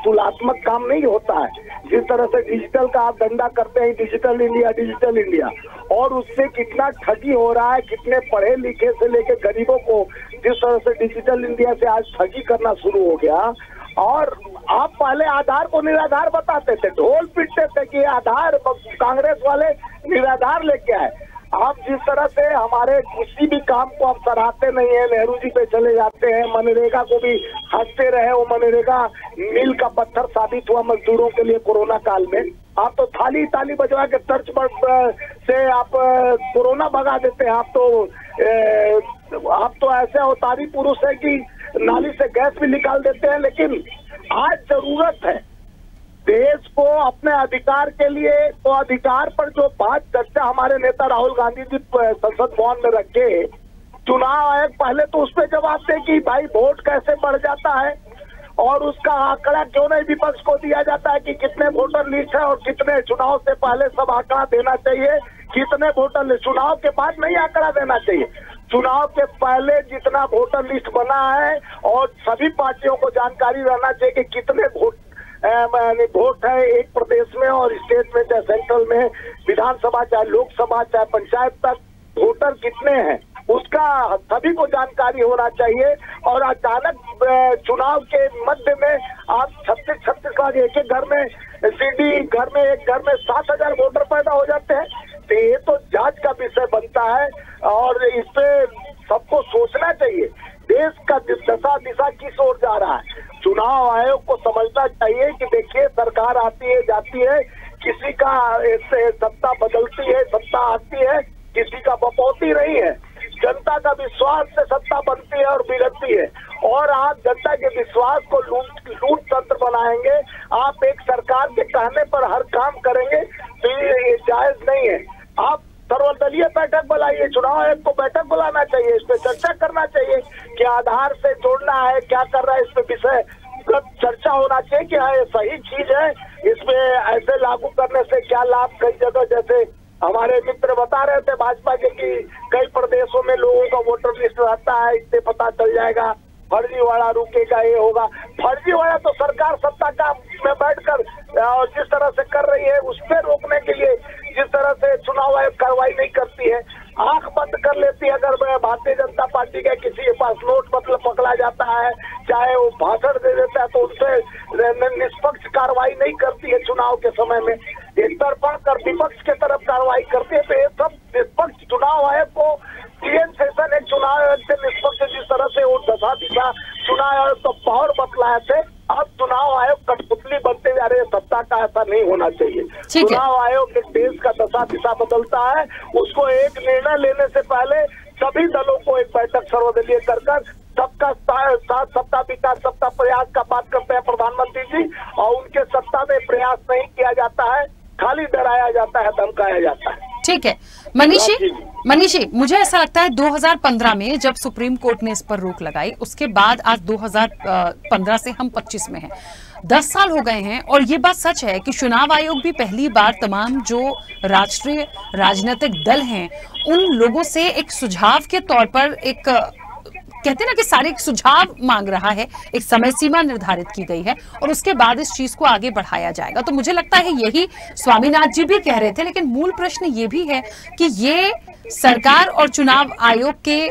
तुलनात्मक काम नहीं होता है। जिस तरह से डिजिटल का आप धंधा करते हैं, डिजिटल इंडिया, और उससे कितना ठगी हो रहा है, कितने पढ़े लिखे से लेके गरीबों को जिस तरह से डिजिटल इंडिया से आज ठगी करना शुरू हो गया। और आप पहले आधार को निराधार बताते थे, ढोल पीटते थे कि आधार, कांग्रेस वाले निराधार लेके आए। आप जिस तरह से हमारे किसी भी काम को आप सराहते नहीं है, नेहरू जी पे चले जाते हैं, मनरेगा को भी हंसते रहे, वो मनरेगा मील का पत्थर साबित हुआ मजदूरों के लिए कोरोना काल में। आप तो ताली बजवा के तर्ज से आप कोरोना भगा देते हैं। आप तो ऐसे अवतारी पुरुष है कि नाली से गैस भी निकाल देते हैं। लेकिन आज जरूरत है देश को अपने अधिकार के लिए, तो अधिकार पर जो बात चर्चा हमारे नेता राहुल गांधी जी संसद भवन में रखे, चुनाव आयोग पहले तो उस पर जवाब दे कि भाई वोट कैसे बढ़ जाता है और उसका आंकड़ा क्यों नहीं विपक्ष को दिया जाता है कि कितने वोटर लिस्ट है और कितने, चुनाव से पहले सब आंकड़ा देना चाहिए, कितने वोटर लिस्ट, चुनाव के बाद नहीं आंकड़ा देना चाहिए। चुनाव के पहले जितना वोटर लिस्ट बना है और सभी पार्टियों को जानकारी रहना चाहिए कि कितने वोट है एक प्रदेश में और स्टेट में, चाहे सेंट्रल में, विधानसभा चाहे लोकसभा चाहे पंचायत तक वोटर कितने हैं, उसका सभी को जानकारी होना चाहिए। और अचानक चुनाव के मध्य में आप 36 लाख एक घर में, एक घर में 7,000 वोटर पैदा हो जाते हैं, तो ये तो जांच का विषय बनता है और इस पे सबको सोचना चाहिए। देश का दशा दिशा किस ओर जा रहा है, चुनाव आयोग को समझना चाहिए कि देखिए सरकार आती है जाती है, किसी का सत्ता बदलती है, सत्ता आती है, किसी का बपौती नहीं है। जनता का विश्वास से सत्ता बनती है और बिगड़ती है, और आप जनता के विश्वास को लूट तंत्र बनाएंगे, आप एक सरकार के कहने पर हर काम करेंगे, तो ये जायज नहीं है। आप सर्वदलीय बैठक बुलाइए, चुनाव आयोग को बैठक बुलाना चाहिए, इस पे चर्चा करना चाहिए कि आधार से जोड़ना है, क्या कर रहा है, इस पे विषय चर्चा होना चाहिए कि हाँ ये सही चीज है, इसमें ऐसे लागू करने से क्या लाभ। कई जगह जैसे हमारे मित्र बता रहे थे भाजपा के कि कई प्रदेशों में लोगों का वोटर लिस्ट रहता है, इससे पता चल जाएगा, फर्जीवाड़ा रुकेगा, ये होगा। फर्जीवाड़ा तो सरकार सत्ता का में बैठकर और जिस तरह से कर रही है उस पर रोकने के लिए जिस तरह से चुनाव आयोग कार्रवाई नहीं करती है, आंख बंद कर लेती है। अगर भारतीय जनता पार्टी के किसी के पास नोट मतलब पकड़ा जाता है, चाहे वो भाषण दे देता है, तो उनसे निष्पक्ष कार्रवाई नहीं करती है चुनाव के समय में, एक तरफा कर विपक्ष के तरफ कार्रवाई करती है। तो ये सब निष्पक्ष चुनाव आयोग को TN सेशन एक चुनाव आयोग से निष्पक्ष जिस तरह से वो दशा दिशा चुनाव आयोग तो पावर बतलाए थे, अब चुनाव आयोग कठपुतली बनते जा रहे हैं। सत्ता का ऐसा नहीं होना चाहिए। चुनाव आयोग एक देश का दशा दिशा बदलता है, उसको एक निर्णय लेने से पहले सभी दलों को एक बैठक सर्वदलीय कर सबका साथ सत्ता विकास सबका प्रयास का बात करते हैं प्रधानमंत्री जी, और उनके सत्ता में प्रयास नहीं किया जाता है, खाली डराया जाता है, धमकाया जाता है। ठीक है मनीषी, मुझे ऐसा लगता है 2015 में जब सुप्रीम कोर्ट ने इस पर रोक लगाई, उसके बाद आज 2015 से हम 25 में हैं, 10 साल हो गए हैं, और ये बात सच है कि चुनाव आयोग भी पहली बार तमाम जो राष्ट्रीय राजनीतिक दल हैं उन लोगों से एक सुझाव के तौर पर एक कहते हैं ना कि सारे एक सुझाव मांग रहा है, एक समय सीमा निर्धारित की गई है और उसके बाद इस चीज को आगे बढ़ाया जाएगा। तो मुझे लगता है यही स्वामीनाथ जी भी कह रहे थे, लेकिन मूल प्रश्न ये भी है कि ये सरकार और चुनाव आयोग के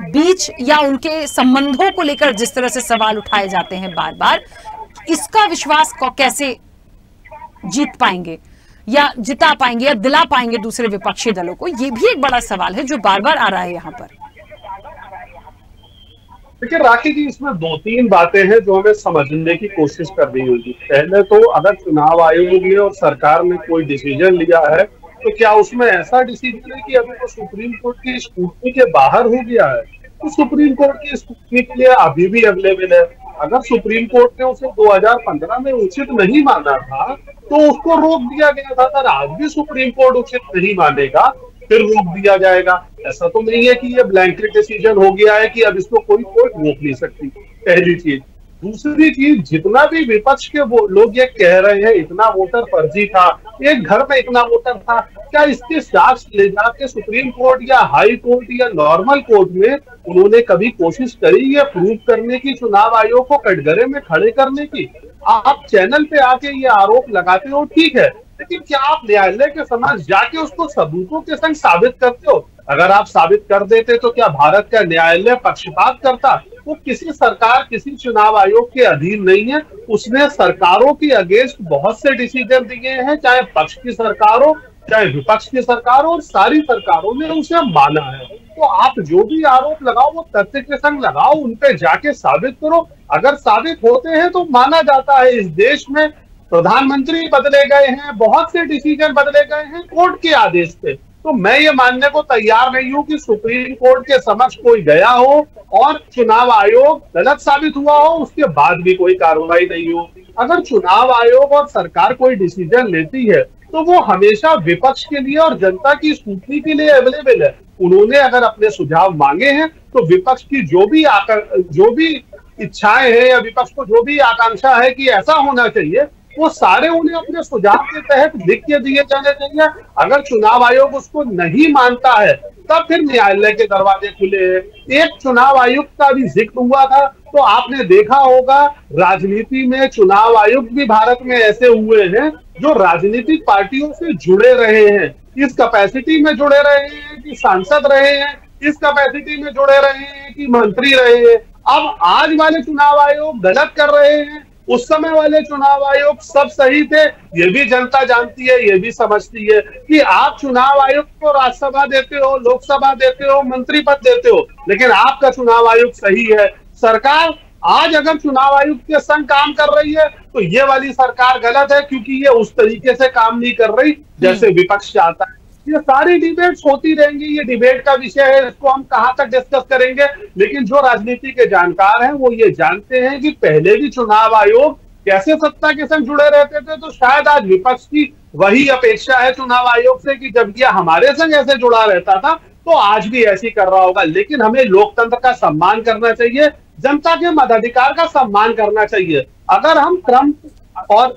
बीच या उनके संबंधों को लेकर जिस तरह से सवाल उठाए जाते हैं बार बार, इसका विश्वास को कैसे जीत पाएंगे? या जिता पाएंगे या दिला पाएंगे दूसरे विपक्षी दलों को? ये भी एक बड़ा सवाल है जो बार बार आ रहा है यहाँ पर। देखिए राखी जी, इसमें 2-3 बातें हैं जो हमें समझने की कोशिश करनी होगी। पहले तो अगर चुनाव आयोग ने और सरकार ने कोई डिसीजन लिया है तो क्या उसमें ऐसा डिसीजन है कि अभी तो सुप्रीम कोर्ट की स्क्रूटनी के बाहर हो गया है? तो सुप्रीम कोर्ट की स्क्रूटनी के लिए अभी भी अवेलेबल है। अगर सुप्रीम कोर्ट ने उसे 2015 में उचित नहीं माना था तो उसको रोक दिया गया था। अगर आज भी सुप्रीम कोर्ट उचित नहीं मानेगा फिर रोक दिया जाएगा। ऐसा तो नहीं है कि ये ब्लैंकेट डिसीजन हो गया है कि अब इसको कोई कोर्ट रोक नहीं सकती, पहली चीज। दूसरी चीज, जितना भी विपक्ष के लोग ये कह रहे हैं इतना वोटर फर्जी था, एक घर में इतना वोटर था, क्या इसके साक्ष्य ले जाके सुप्रीम कोर्ट या हाई कोर्ट या नॉर्मल कोर्ट में उन्होंने कभी कोशिश करी ये प्रूव करने की, चुनाव आयोग को कटघरे में खड़े करने की? आप चैनल पे आके ये आरोप लगाते हो, ठीक है, लेकिन क्या आप न्यायालय के समक्ष जाके उसको सबूतों के संग साबित करते हो? अगर आप साबित कर देते तो क्या भारत का न्यायालय पक्षपात करता? वो किसी सरकार, किसी चुनाव आयोग के अधीन नहीं है। उसने सरकारों की अगेंस्ट बहुत से डिसीजन दिए हैं, चाहे पक्ष की सरकार हो चाहे विपक्ष की सरकार हो, और सारी सरकारों ने उसे माना है। तो आप जो भी आरोप लगाओ वो तथ्य के संग लगाओ, उन पे जाके साबित करो। अगर साबित होते हैं तो माना जाता है। इस देश में प्रधानमंत्री बदले गए हैं, बहुत से डिसीजन बदले गए हैं कोर्ट के आदेश पे। तो मैं ये मानने को तैयार नहीं हूं कि सुप्रीम कोर्ट के समक्ष कोई गया हो और चुनाव आयोग गलत साबित हुआ हो, उसके बाद भी कोई कार्रवाई नहीं हो। अगर चुनाव आयोग और सरकार कोई डिसीजन लेती है तो वो हमेशा विपक्ष के लिए और जनता की स्क्रूटनी के लिए अवेलेबल है। उन्होंने अगर अपने सुझाव मांगे हैं तो विपक्ष की जो भी इच्छाएं हैं या विपक्ष को जो भी आकांक्षा है कि ऐसा होना चाहिए, वो सारे उन्हें अपने सुझाव के तहत लिख के दिए जाने चाहिए। अगर चुनाव आयोग उसको नहीं मानता है तब फिर न्यायालय के दरवाजे खुले हैं। एक चुनाव आयुक्त का भी जिक्र हुआ था, तो आपने देखा होगा राजनीति में चुनाव आयुक्त भी भारत में ऐसे हुए हैं जो राजनीतिक पार्टियों से जुड़े रहे हैं, इस कैपेसिटी में जुड़े रहे हैं कि सांसद रहे हैं, इस कैपेसिटी में जुड़े रहे हैं कि मंत्री रहे हैं। अब आज वाले चुनाव आयोग गलत कर रहे हैं, उस समय वाले चुनाव आयोग सब सही थे, ये भी जनता जानती है, ये भी समझती है कि आप चुनाव आयोग को राज्यसभा देते हो, लोकसभा देते हो, मंत्री पद देते हो, लेकिन आपका चुनाव आयोग सही है। सरकार आज अगर चुनाव आयोग के संग काम कर रही है तो ये वाली सरकार गलत है, क्योंकि ये उस तरीके से काम नहीं कर रही जैसे विपक्ष चाहता है। ये सारी डिबेट्स होती रहेंगी, ये डिबेट का विषय है, इसको हम कहां तक डिस्कस करेंगे। लेकिन जो राजनीति के जानकार हैं वो ये जानते हैं कि पहले भी चुनाव आयोग कैसे सत्ता के संग जुड़े रहते थे, तो शायद आज विपक्ष की वही अपेक्षा है चुनाव आयोग से कि जब ये हमारे संग ऐसे जुड़ा रहता था तो आज भी ऐसी कर रहा होगा। लेकिन हमें लोकतंत्र का सम्मान करना चाहिए, जनता के मताधिकार का सम्मान करना चाहिए। अगर हम ट्रंप और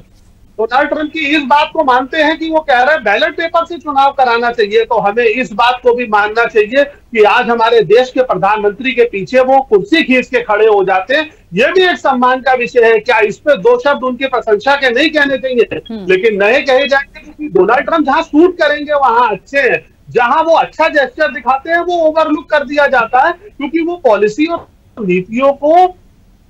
डोनाल्ड ट्रंप की इस बात को मानते हैं कि वो कह रहे हैं बैलेट पेपर से चुनाव कराना चाहिए, तो हमें इस बात को भी मानना चाहिए कि आज हमारे देश के प्रधानमंत्री के पीछे वो कुर्सी खींच के खड़े हो जाते हैं। ये भी एक सम्मान का विषय है। क्या इस पे दो शब्द उनकी प्रशंसा के नहीं कहने चाहिए, लेकिन नए कहे जाएंगे क्योंकि डोनाल्ड ट्रंप जहां सूट करेंगे वहां अच्छे हैं, जहां वो अच्छा जेस्चर दिखाते हैं वो ओवरलुक कर दिया जाता है क्योंकि वो पॉलिसी और नीतियों को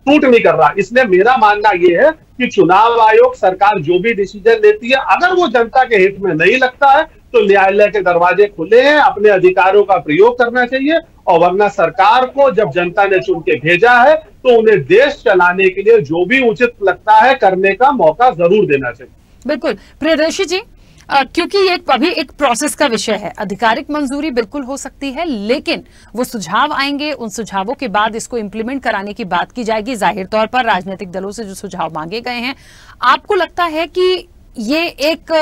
सूट नहीं कर रहा। इसलिए मेरा मानना यह है कि चुनाव आयोग, सरकार जो भी डिसीजन लेती है, अगर वो जनता के हित में नहीं लगता है तो न्यायालय के दरवाजे खुले हैं, अपने अधिकारों का प्रयोग करना चाहिए। और वरना सरकार को जब जनता ने चुन के भेजा है तो उन्हें देश चलाने के लिए जो भी उचित लगता है करने का मौका जरूर देना चाहिए। बिल्कुल प्रियदर्शी जी, क्योंकि ये अभी एक प्रोसेस का विषय है, आधिकारिक मंजूरी बिल्कुल हो सकती है, लेकिन वो सुझाव आएंगे, उन सुझावों के बाद इसको इंप्लीमेंट कराने की बात की जाएगी। जाहिर तौर पर राजनीतिक दलों से जो सुझाव मांगे गए हैं, आपको लगता है कि ये एक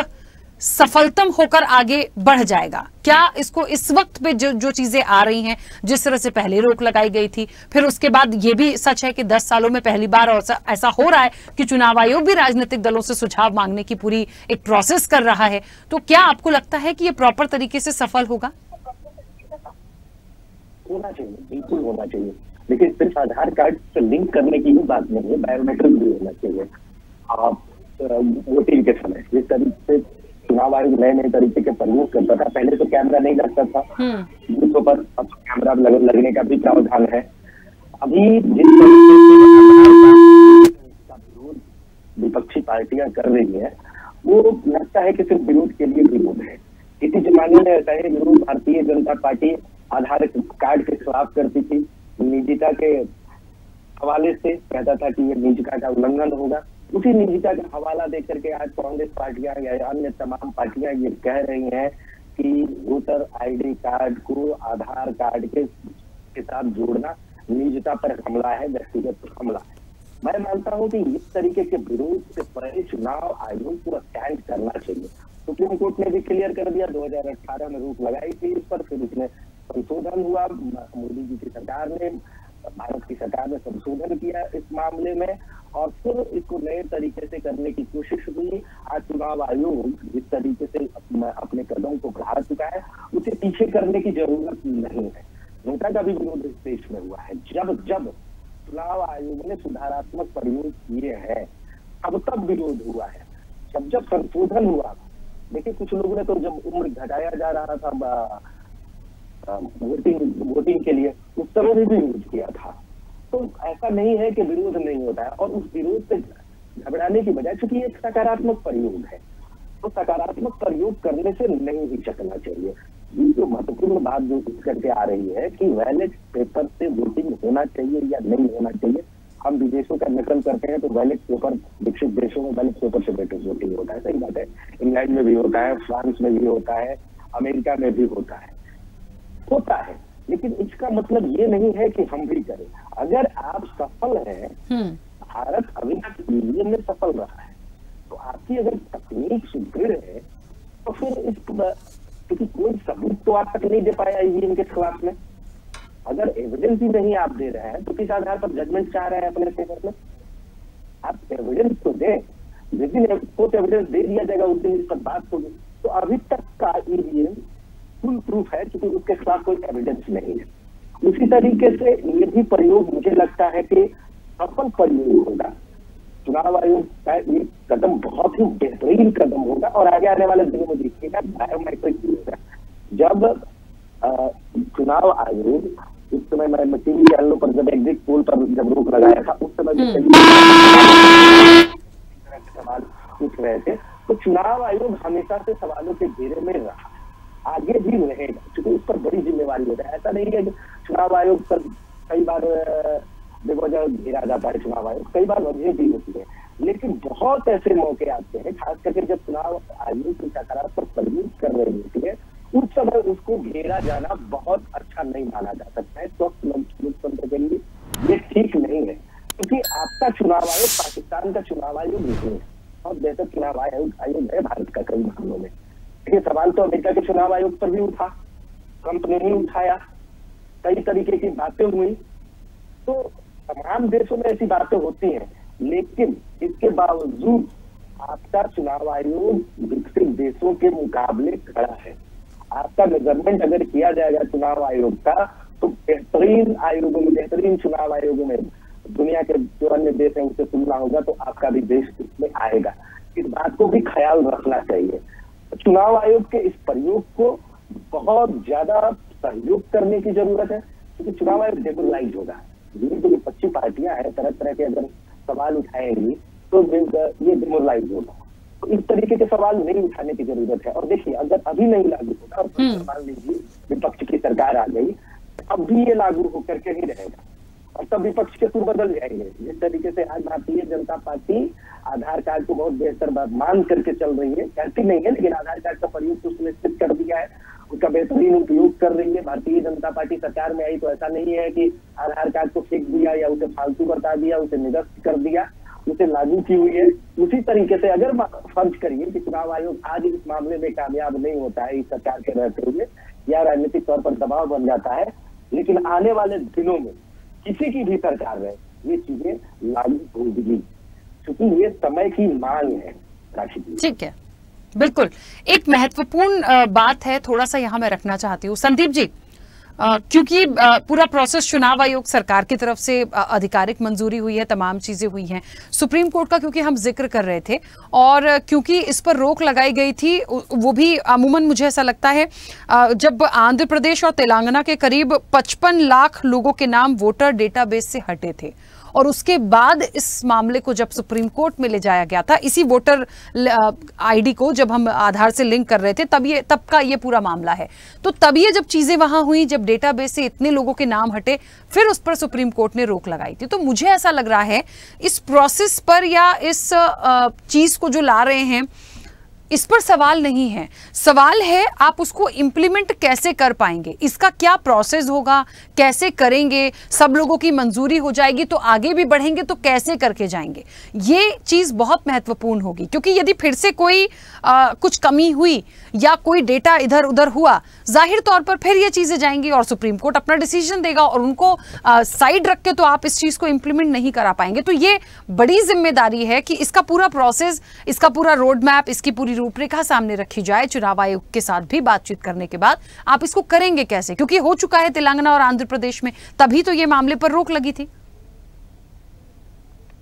सफलतम होकर आगे बढ़ जाएगा क्या? इसको इस वक्त पे जो चीजें आ रही हैं, जिस तरह से पहले रोक लगाई गई थी, फिर उसके बाद ये भी सच है कि 10 सालों में पहली बार ऐसा हो रहा है कि चुनाव आयोग भी राजनीतिक दलों से सुझाव मांगने की पूरी एक प्रोसेस कर रहा है, तो क्या आपको लगता है कि ये प्रॉपर तरीके से सफल होगा? होना चाहिए, बिल्कुल होना चाहिए, लेकिन सिर्फ आधार कार्ड से लिंक करने की ही बात नहीं है, बायोमेट्रिक भी होना चाहिए। आप वोटिंग के समय जिस तरीके से चुनाव आयोग नए नए तरीके के प्रयोग करता था, पहले तो कैमरा नहीं लगता था बूथों पर, अब कैमरा लगने का भी प्रावधान है। अभी जिस तरीके से विरोध विपक्षी पार्टियां कर रही है वो लगता है कि सिर्फ विरोध के लिए विरोध है। किसी जमाने में ऐसा है विरोध भारतीय जनता पार्टी आधार कार्ड के खिलाफ करती थी, निजता के हवाले से कहता था कि ये निजता का उल्लंघन होगा। उसी निजता का हवाला देकर के आज कांग्रेस पार्टियां या अन्य तमाम पार्टियां ये कह रही हैं कि वोटर आईडी कार्ड को आधार कार्ड के साथ जोड़ना निजता पर हमला है, व्यक्तिगत हमला है। मैं मानता हूं कि इस तरीके के विरोध से पहले चुनाव आयोग को स्टैंड करना चाहिए। सुप्रीम कोर्ट ने भी क्लियर कर दिया, 2018 में रोक लगाई थी इस पर, फिर इसमें संशोधन हुआ। मोदी जी की सरकार ने, भारत की सरकार ने संशोधन किया इस मामले में और फिर इसको नए तरीके से करने की कोशिश हुई। आज चुनाव आयोग जिस तरीके से अपने कदम को बढ़ा चुका है उसे पीछे करने की जरूरत नहीं है। नोटा का भी विरोध इस देश में हुआ है। जब जब चुनाव आयोग ने सुधारात्मक प्रयोग किए हैं तब विरोध हुआ है। जब जब संशोधन हुआ, देखिए कुछ लोगों ने तो जब उम्र घटाया जा रहा था वोटिंग के लिए, उस समय भी विरोध किया था। तो ऐसा नहीं है कि विरोध नहीं होता है, और उस विरोध से घबराने की बजाय, चूंकि एक सकारात्मक प्रयोग है तो सकारात्मक प्रयोग करने से नहीं हिचकना चाहिए। ये जो महत्वपूर्ण बात जो करके आ रही है कि बैलेट पेपर से वोटिंग होना चाहिए या नहीं होना चाहिए, हम विदेशों का नकल करते हैं तो बैलेट पेपर, विकसित देशों में बैलेट पेपर से वोटिंग होता है, सही बात है। इंग्लैंड में भी होता है, फ्रांस में भी होता है, अमेरिका में भी होता है, लेकिन इसका मतलब ये नहीं है कि हम भी करें। अगर आप सफल हैं, भारत अभी तक ईवीएम में सफल रहा है, तो आपकी अगर तकनीक सुदृढ़ है तो फिर इस, क्योंकि कोई सबूत तो आप तक नहीं दे पाया ईवीएम के खिलाफ में, अगर एविडेंस ही नहीं आप दे रहे हैं तो किस आधार पर जजमेंट चाह रहे हैं अपने पेपर में? आप एविडेंस तो दें, जिस दिन कुछ एविडेंस दे दिया जाएगा उस दिन इस पर बात होगी। तो अभी तक का ईवीएम फुल प्रूफ है क्योंकि उसके खिलाफ कोई एविडेंस नहीं है। उसी तरीके से ये भी प्रयोग मुझे लगता है कि सफल प्रयोग होगा। चुनाव आयोग का ये कदम बहुत ही बेहतरीन कदम होगा और आगे आने वाले दिनों में देखिएगा बायोमेट्रिक होगा। जब चुनाव आयोग इस समय मैं टीवी चैनलों पर जब एग्जिट पोल पर जब रोक लगाया था उस समय सवाल पूछ रहे थे, तो चुनाव आयोग हमेशा से सवालों के घेरे में रहा, आगे भी रहेगा, क्योंकि उस पर बड़ी जिम्मेवारी होता है। ऐसा नहीं है कि चुनाव आयोग पर कई बार बेवजह घेरा जाता है, चुनाव आयोग कई बार वजह भी होती है, लेकिन बहुत ऐसे मौके आते हैं, खास करके जब चुनाव आयोग की सकारात्मक प्रयोग कर रही होती है उस समय उसको घेरा जाना बहुत अच्छा नहीं माना जा सकता है। स्वस्थ लोकतंत्र के लिए ये ठीक नहीं है, क्योंकि आपका चुनाव आयोग पाकिस्तान का चुनाव आयोग नहीं है और बेहतर चुनाव आयोग है भारत का कई मामलों में। ये सवाल तो अमेरिका के चुनाव आयोग पर भी उठा, ट्रंप ने ही उठाया, कई तरीके की बातें हुई। तो तमाम देशों में ऐसी बातें होती हैं, लेकिन इसके बावजूद आपका चुनाव आयोग विकसित देशों के मुकाबले खड़ा है। आपका मेजरमेंट अगर किया जाएगा चुनाव आयोग का तो बेहतरीन आयोगों में, बेहतरीन चुनाव आयोगों में दुनिया के जो अन्य देश हैं उससे तुलना होगा, तो आपका भी देश इसमें आएगा। इस बात को भी ख्याल रखना चाहिए। चुनाव आयोग के इस प्रयोग को बहुत ज्यादा सहयोग करने की जरूरत है, क्योंकि चुनाव आयोग डेमोरलाइज होगा। ये जो विपक्षी पार्टियां हैं तरह तरह के अगर सवाल उठाएंगी तो ये डेमोरलाइज होगा। तो इस तरीके के सवाल नहीं उठाने की जरूरत है। और देखिए अगर अभी नहीं लागू होगा और मान लीजिए विपक्ष की सरकार आ गई, अब भी ये लागू होकर के ही रहेगा और तब विपक्ष के सुर बदल जाएंगे। जिस तरीके से आज भारतीय जनता पार्टी आधार कार्ड को बहुत बेहतर बात मान करके चल रही है, कहती नहीं है लेकिन आधार कार्ड का प्रयोग तो सुनिश्चित कर दिया है, उसका बेहतरीन उपयोग कर रही है। भारतीय जनता पार्टी सरकार में आई तो ऐसा नहीं है कि आधार कार्ड को फेंक दिया या उसे फालतू बता दिया, उसे निरस्त कर दिया, उसे लागू की हुई है। उसी तरीके से अगर फर्ज करिए कि चुनाव आयोग आज इस मामले में कामयाब नहीं होता है इस सरकार के रहते हुए या राजनीतिक तौर पर दबाव बन जाता है, लेकिन आने वाले दिनों में किसी की भी सरकार रहे ये चीजें लागू होगी, क्योंकि ये समय की मांग है। राशि ठीक है, बिल्कुल। एक महत्वपूर्ण बात है, थोड़ा सा यहाँ मैं रखना चाहती हूँ संदीप जी, क्योंकि पूरा प्रोसेस चुनाव आयोग सरकार की तरफ से आधिकारिक मंजूरी हुई है, तमाम चीजें हुई हैं, सुप्रीम कोर्ट का क्योंकि हम जिक्र कर रहे थे और क्योंकि इस पर रोक लगाई गई थी, वो भी अमूमन मुझे ऐसा लगता है जब आंध्र प्रदेश और तेलंगाना के करीब 55 लाख लोगों के नाम वोटर डेटाबेस से हटे थे और उसके बाद इस मामले को जब सुप्रीम कोर्ट में ले जाया गया था, इसी वोटर आईडी को जब हम आधार से लिंक कर रहे थे, तब का ये पूरा मामला है। तो तब ये जब चीजें वहां हुई, जब डेटाबेस से इतने लोगों के नाम हटे, फिर उस पर सुप्रीम कोर्ट ने रोक लगाई थी। तो मुझे ऐसा लग रहा है इस प्रोसेस पर या इस चीज को जो ला रहे हैं इस पर सवाल नहीं है, सवाल है आप उसको इंप्लीमेंट कैसे कर पाएंगे, इसका क्या प्रोसेस होगा, कैसे करेंगे, सब लोगों की मंजूरी हो जाएगी तो आगे भी बढ़ेंगे, तो कैसे करके जाएंगे, ये चीज बहुत महत्वपूर्ण होगी। क्योंकि यदि फिर से कोई कुछ कमी हुई या कोई डेटा इधर उधर हुआ, जाहिर तौर पर फिर ये चीजें जाएंगी और सुप्रीम कोर्ट अपना डिसीजन देगा और उनको साइड रख के तो आप इस चीज को इंप्लीमेंट नहीं करा पाएंगे। तो ये बड़ी जिम्मेदारी है कि इसका पूरा प्रोसेस, इसका पूरा रोड मैप, इसकी पूरी रूपरेखा सामने रखी जाए। चुनाव आयोग के साथ भी बातचीत करने के बाद आप इसको करेंगे कैसे, क्योंकि हो चुका है तेलंगाना और आंध्र प्रदेश में, तभी तो ये मामले पर रोक लगी थी।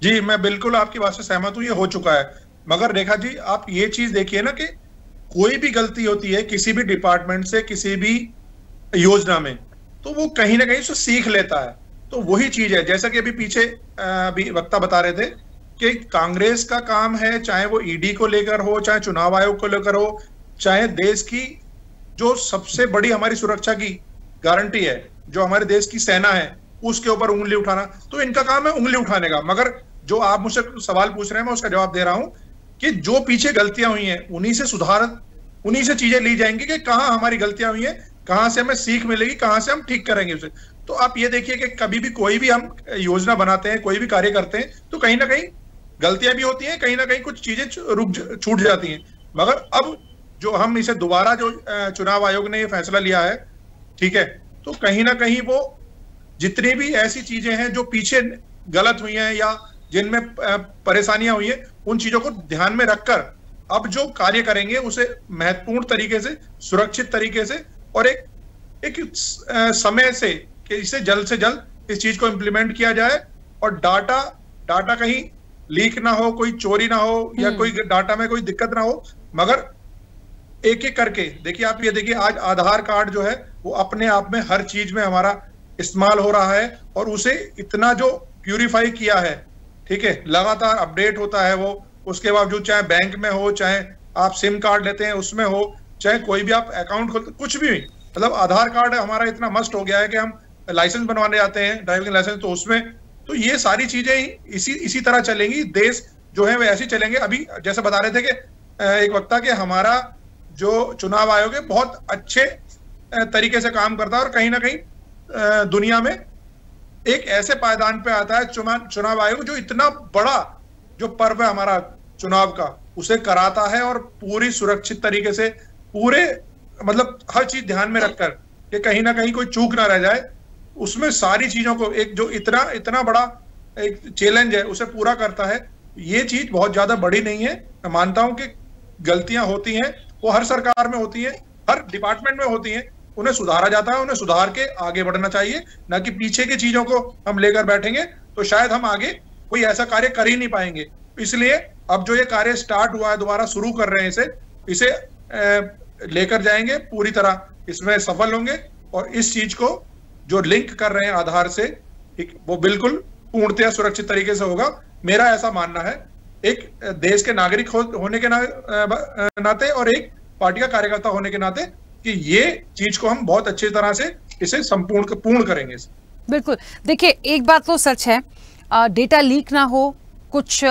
जी, मैं बिल्कुल आपकी बात से सहमत हूं, ये हो चुका है। मगर रेखा जी, आप ये चीज देखिए ना कि कोई भी गलती होती है किसी भी डिपार्टमेंट से, किसी भी योजना में, तो वो कहीं ना कहीं से सीख लेता है। तो वही चीज है, जैसा कि अभी पीछे अभी वक्ता बता रहे थे कि कांग्रेस का काम है, चाहे वो ईडी को लेकर हो, चाहे चुनाव आयोग को लेकर हो, चाहे देश की जो सबसे बड़ी हमारी सुरक्षा की गारंटी है, जो हमारे देश की सेना है, उसके ऊपर उंगली उठाना। तो इनका काम है उंगली उठाने का। मगर जो आप मुझसे सवाल पूछ रहे हैं, मैं उसका जवाब दे रहा हूं कि जो पीछे गलतियां हुई हैं उन्हीं से सुधार, उन्हीं से चीजें ली जाएंगी कि कहां हमारी गलतियां हुई हैं, कहां से हमें सीख मिलेगी, कहां से हम ठीक करेंगे उसे। तो आप ये देखिए कि कभी भी कोई भी हम योजना बनाते हैं, कोई भी कार्य करते हैं, तो कहीं ना कहीं गलतियां भी होती हैं, कहीं ना कहीं कुछ चीजें छूट जाती हैं। मगर अब जो हम इसे दोबारा जो चुनाव आयोग ने ये फैसला लिया है, ठीक है, तो कहीं ना कहीं वो जितनी भी ऐसी चीजें हैं जो पीछे गलत हुई हैं या जिनमें परेशानियां हुई हैं, उन चीजों को ध्यान में रखकर अब जो कार्य करेंगे उसे महत्वपूर्ण तरीके से, सुरक्षित तरीके से और एक समय से कि इसे जल्द से जल्द इस चीज को इंप्लीमेंट किया जाए और डाटा कहीं लीक ना हो, कोई चोरी ना हो या कोई डाटा में कोई दिक्कत ना हो। मगर एक एक करके देखिए, आप ये देखिए, आज आधार कार्ड जो है वो अपने आप में हर चीज में हमारा इस्तेमाल हो रहा है और उसे इतना जो प्यूरिफाई किया है, ठीक है, लगातार अपडेट होता है वो। उसके बावजूद चाहे बैंक में हो, चाहे आप सिम कार्ड लेते हैं उसमें हो, चाहे कोई भी आप अकाउंट खोलते, कुछ भी, मतलब आधार कार्ड हमारा इतना मस्ट हो गया है कि हम लाइसेंस बनवाने जाते हैं, ड्राइविंग लाइसेंस, तो उसमें तो ये सारी चीजें इसी तरह चलेंगी। देश जो है वे ऐसे चलेंगे। अभी जैसे बता रहे थे कि एक वक्ता कि हमारा जो चुनाव आयोग है बहुत अच्छे तरीके से काम करता है और कहीं ना कहीं दुनिया में एक ऐसे पायदान पे आता है चुनाव आयोग जो इतना बड़ा जो पर्व है हमारा चुनाव का, उसे कराता है और पूरी सुरक्षित तरीके से, पूरे मतलब हर चीज ध्यान में रखकर कि कहीं ना कहीं कोई चूक ना रह जाए, उसमें सारी चीजों को एक जो इतना बड़ा एक चैलेंज है उसे पूरा करता है। ये चीज बहुत ज्यादा बड़ी नहीं है। मैं मानता हूं कि गलतियां होती हैं, वो हर सरकार में होती हैं, हर डिपार्टमेंट में होती हैं, उन्हें सुधारा जाता है, उन्हें सुधार के आगे बढ़ना चाहिए, ना कि पीछे की चीजों को हम लेकर बैठेंगे तो शायद हम आगे कोई ऐसा कार्य कर ही नहीं पाएंगे। इसलिए अब जो ये कार्य स्टार्ट हुआ है, दोबारा शुरू कर रहे हैं इसे लेकर जाएंगे, पूरी तरह इसमें सफल होंगे और इस चीज को जो लिंक कर रहे हैं आधार से, वो बिल्कुल पूर्णतया सुरक्षित तरीके से होगा। मेरा ऐसा मानना है, एक देश के नागरिक होने के नाते और एक पार्टी का कार्यकर्ता होने के नाते, कि ये चीज को हम बहुत अच्छी तरह से इसे पूर्ण करेंगे। बिल्कुल, देखिए एक बात तो सच है, डेटा लीक ना हो, कुछ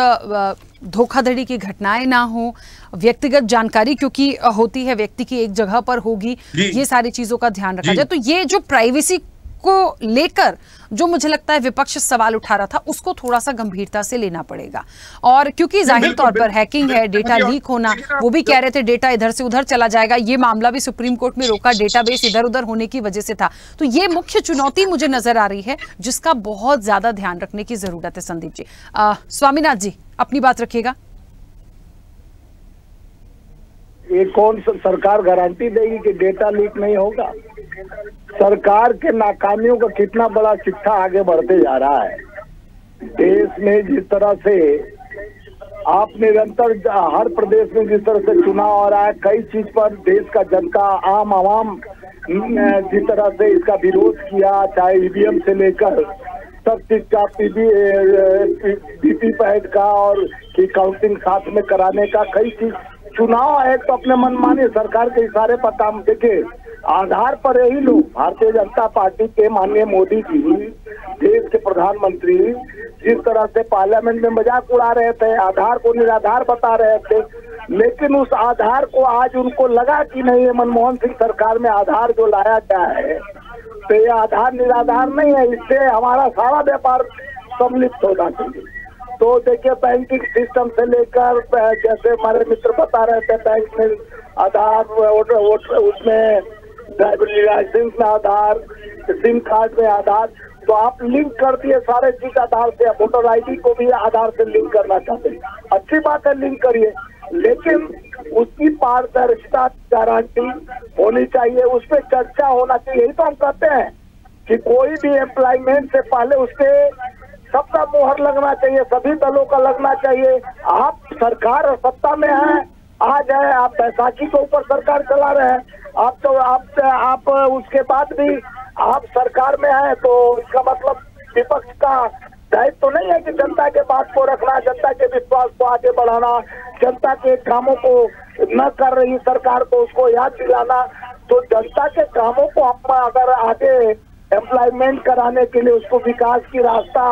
धोखाधड़ी की घटनाएं ना हो, व्यक्तिगत जानकारी क्योंकि होती है व्यक्ति की एक जगह पर होगी, ये सारी चीजों का ध्यान रखा जाए। तो ये जो प्राइवेसी को लेकर जो मुझे लगता है विपक्ष सवाल उठा रहा था, उसको थोड़ा सा गंभीरता से लेना पड़ेगा। और क्योंकि जाहिर तौर पर हैकिंग है, डेटा लीक होना, वो भी कह रहे थे डेटा इधर से उधर चला जाएगा, ये मामला भी सुप्रीम कोर्ट में रोका, डेटाबेस इधर उधर होने की वजह से था। तो ये मुख्य चुनौती मुझे नजर आ रही है जिसका बहुत ज्यादा ध्यान रखने की जरूरत है। संदीप जी, स्वामीनाथ जी, अपनी बात रखिएगा। ये कौन सरकार गारंटी देगी कि डेटा लीक नहीं होगा? सरकार के नाकामियों का कितना बड़ा चिट्ठा आगे बढ़ते जा रहा है। देश में जिस तरह से आप निरंतर हर प्रदेश में जिस तरह से चुनाव हो रहा है, कई चीज पर देश का जनता, आम आवाम जिस तरह से इसका विरोध किया, चाहे ईवीएम से लेकर सब चीज का वीवीपैट का और की काउंटिंग साथ में कराने का कई चीज। चुनाव आयोग तो अपने मनमानी सरकार के इशारे पर काम देखे। आधार पर यही लोग भारतीय जनता पार्टी के माननीय मोदी जी, देश के प्रधानमंत्री, जिस तरह से पार्लियामेंट में मजाक उड़ा रहे थे, आधार को निराधार बता रहे थे, लेकिन उस आधार को आज उनको लगा कि नहीं, ये मनमोहन सिंह सरकार में आधार जो लाया गया है तो ये आधार निराधार नहीं है, इससे हमारा सारा व्यापार सम्मिलित होना चाहिए। तो देखिए बैंकिंग सिस्टम से लेकर, जैसे हमारे मित्र बता रहे थे, बैंक में आधार, उसमें ड्राइविंग लाइसेंस में आधार, सिम कार्ड में आधार, तो आप लिंक कर दिए सारे चीज आधार से। वोटर आईडी को भी आधार से लिंक करना चाहते हैं, अच्छी बात है, लिंक करिए, लेकिन उसकी पारदर्शिता गारंटी होनी चाहिए, उस पर चर्चा होना चाहिए। यही तो हम कहते हैं कि कोई भी एम्प्लॉयमेंट से पहले उसके सबका मोहर लगना चाहिए, सभी दलों का लगना चाहिए। आप सरकार और सत्ता में हैं, आज है, आप बैसाखी के ऊपर सरकार चला रहे हैं, आप उसके बाद भी आप सरकार में हैं, तो इसका मतलब विपक्ष का दायित्व तो नहीं है कि जनता के बात को रखना, जनता के विश्वास को आगे बढ़ाना, जनता के कामों को न कर रही सरकार को उसको याद दिलाना। तो जनता के कामों को आप अगर आगे एम्प्लॉयमेंट कराने के लिए उसको विकास की रास्ता,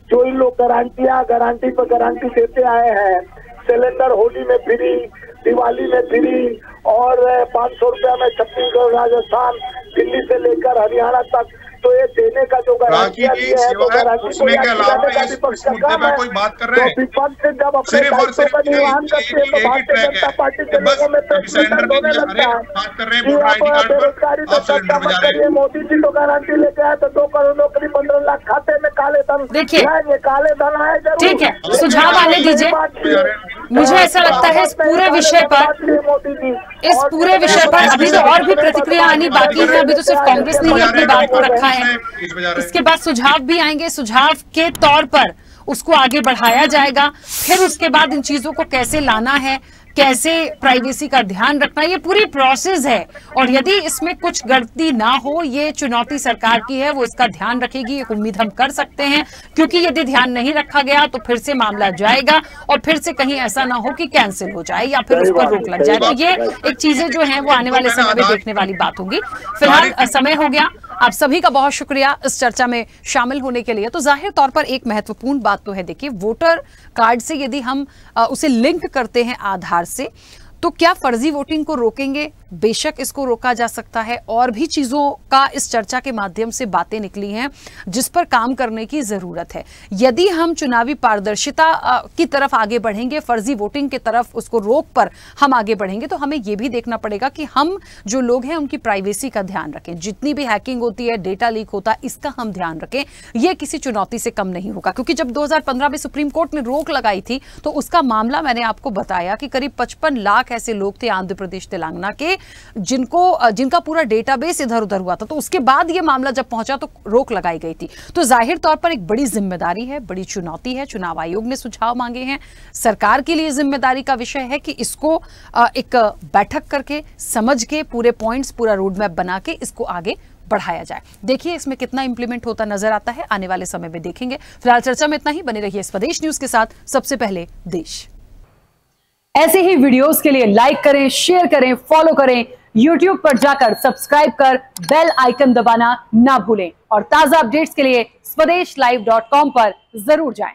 जो इन लोग गारंटी पर गारंटी देते आए हैं, सिलेंडर होली में फ्री, दिवाली में फ्री और 500 रुपया में छत्तीसगढ़, राजस्थान, दिल्ली से लेकर हरियाणा तक, तो ये देने का जो गारंटी है, तो गारंटी को विपक्ष का काम है। तो विपक्ष से जब अपने दायित्व का निर्वहन करते हैं तो भारतीय जनता पार्टी के लोगों में प्रेसिडेंट होने लगता है कि आप बेरोजगारी पर चर्चा मत करिए, मोदी जी तो गारंटी लेके आए तो 2 करोड़ नौकरी, 15 लाख खाते में काले धन, ये काले धन आए जरूर। ठीक है, सुझाव आने दीजिए। मुझे ऐसा लगता है इस पूरे विषय पर अभी तो और भी प्रतिक्रिया आनी बाकी है, अभी तो सिर्फ कांग्रेस ने ही अपनी बात को रखा है, इसके बाद सुझाव भी आएंगे, सुझाव के तौर पर उसको आगे बढ़ाया जाएगा, फिर उसके बाद इन चीजों को कैसे लाना है, कैसे प्राइवेसी का ध्यान रखना, ये पूरी प्रोसेस है। और यदि इसमें कुछ गलती ना हो, ये चुनौती सरकार की है, वो इसका ध्यान रखेगी, एक उम्मीद हम कर सकते हैं, क्योंकि यदि ध्यान नहीं रखा गया तो फिर से मामला जाएगा और फिर से कहीं ऐसा ना हो कि कैंसिल हो जाए या फिर उस पर रोक लग जाए। तो ये एक चीजें जो है वो आने वाले समय में देखने वाली बात होगी। फिलहाल समय हो गया, आप सभी का बहुत शुक्रिया इस चर्चा में शामिल होने के लिए। तो जाहिर तौर पर एक महत्वपूर्ण बात तो है, देखिए वोटर कार्ड से यदि हम उसे लिंक करते हैं आधार से, तो क्या फर्जी वोटिंग को रोकेंगे? बेशक इसको रोका जा सकता है, और भी चीजों का इस चर्चा के माध्यम से बातें निकली हैं जिस पर काम करने की जरूरत है। यदि हम चुनावी पारदर्शिता की तरफ आगे बढ़ेंगे, फर्जी वोटिंग की तरफ, उसको रोक पर हम आगे बढ़ेंगे, तो हमें यह भी देखना पड़ेगा कि हम जो लोग हैं उनकी प्राइवेसी का ध्यान रखें। जितनी भी हैकिंग होती है, डेटा लीक होता है, इसका हम ध्यान रखें। यह किसी चुनौती से कम नहीं होगा, क्योंकि जब 2015 में सुप्रीम कोर्ट ने रोक लगाई थी तो उसका मामला मैंने आपको बताया कि करीब 55 लाख ऐसे लोग थे आंध्र प्रदेश, तेलंगाना के, जिनका पूरा डेटाबेस इधर उधर हुआ था। तो उसके बाद ये मामला जब पहुंचा तो रोक लगाई गई थी। तो जाहिर तौर पर एक बड़ी जिम्मेदारी है, बड़ी चुनौती है। चुनाव आयोग ने सुझाव मांगे हैं, सरकार के लिए जिम्मेदारी का विषय है कि इसको एक बैठक करके, समझ के, पूरे पॉइंट्स, पूरा रोड मैप बना के इसको आगे बढ़ाया जाए। देखिए इसमें कितना इंप्लीमेंट होता नजर आता है, आने वाले समय में देखेंगे। फिलहाल चर्चा में इतना ही। बने रहिए स्वदेश न्यूज के साथ, सबसे पहले देश। ऐसे ही वीडियोस के लिए लाइक करें, शेयर करें, फॉलो करें, YouTube पर जाकर सब्सक्राइब कर बेल आइकन दबाना ना भूलें, और ताजा अपडेट्स के लिए swedeshlive.com पर जरूर जाएं।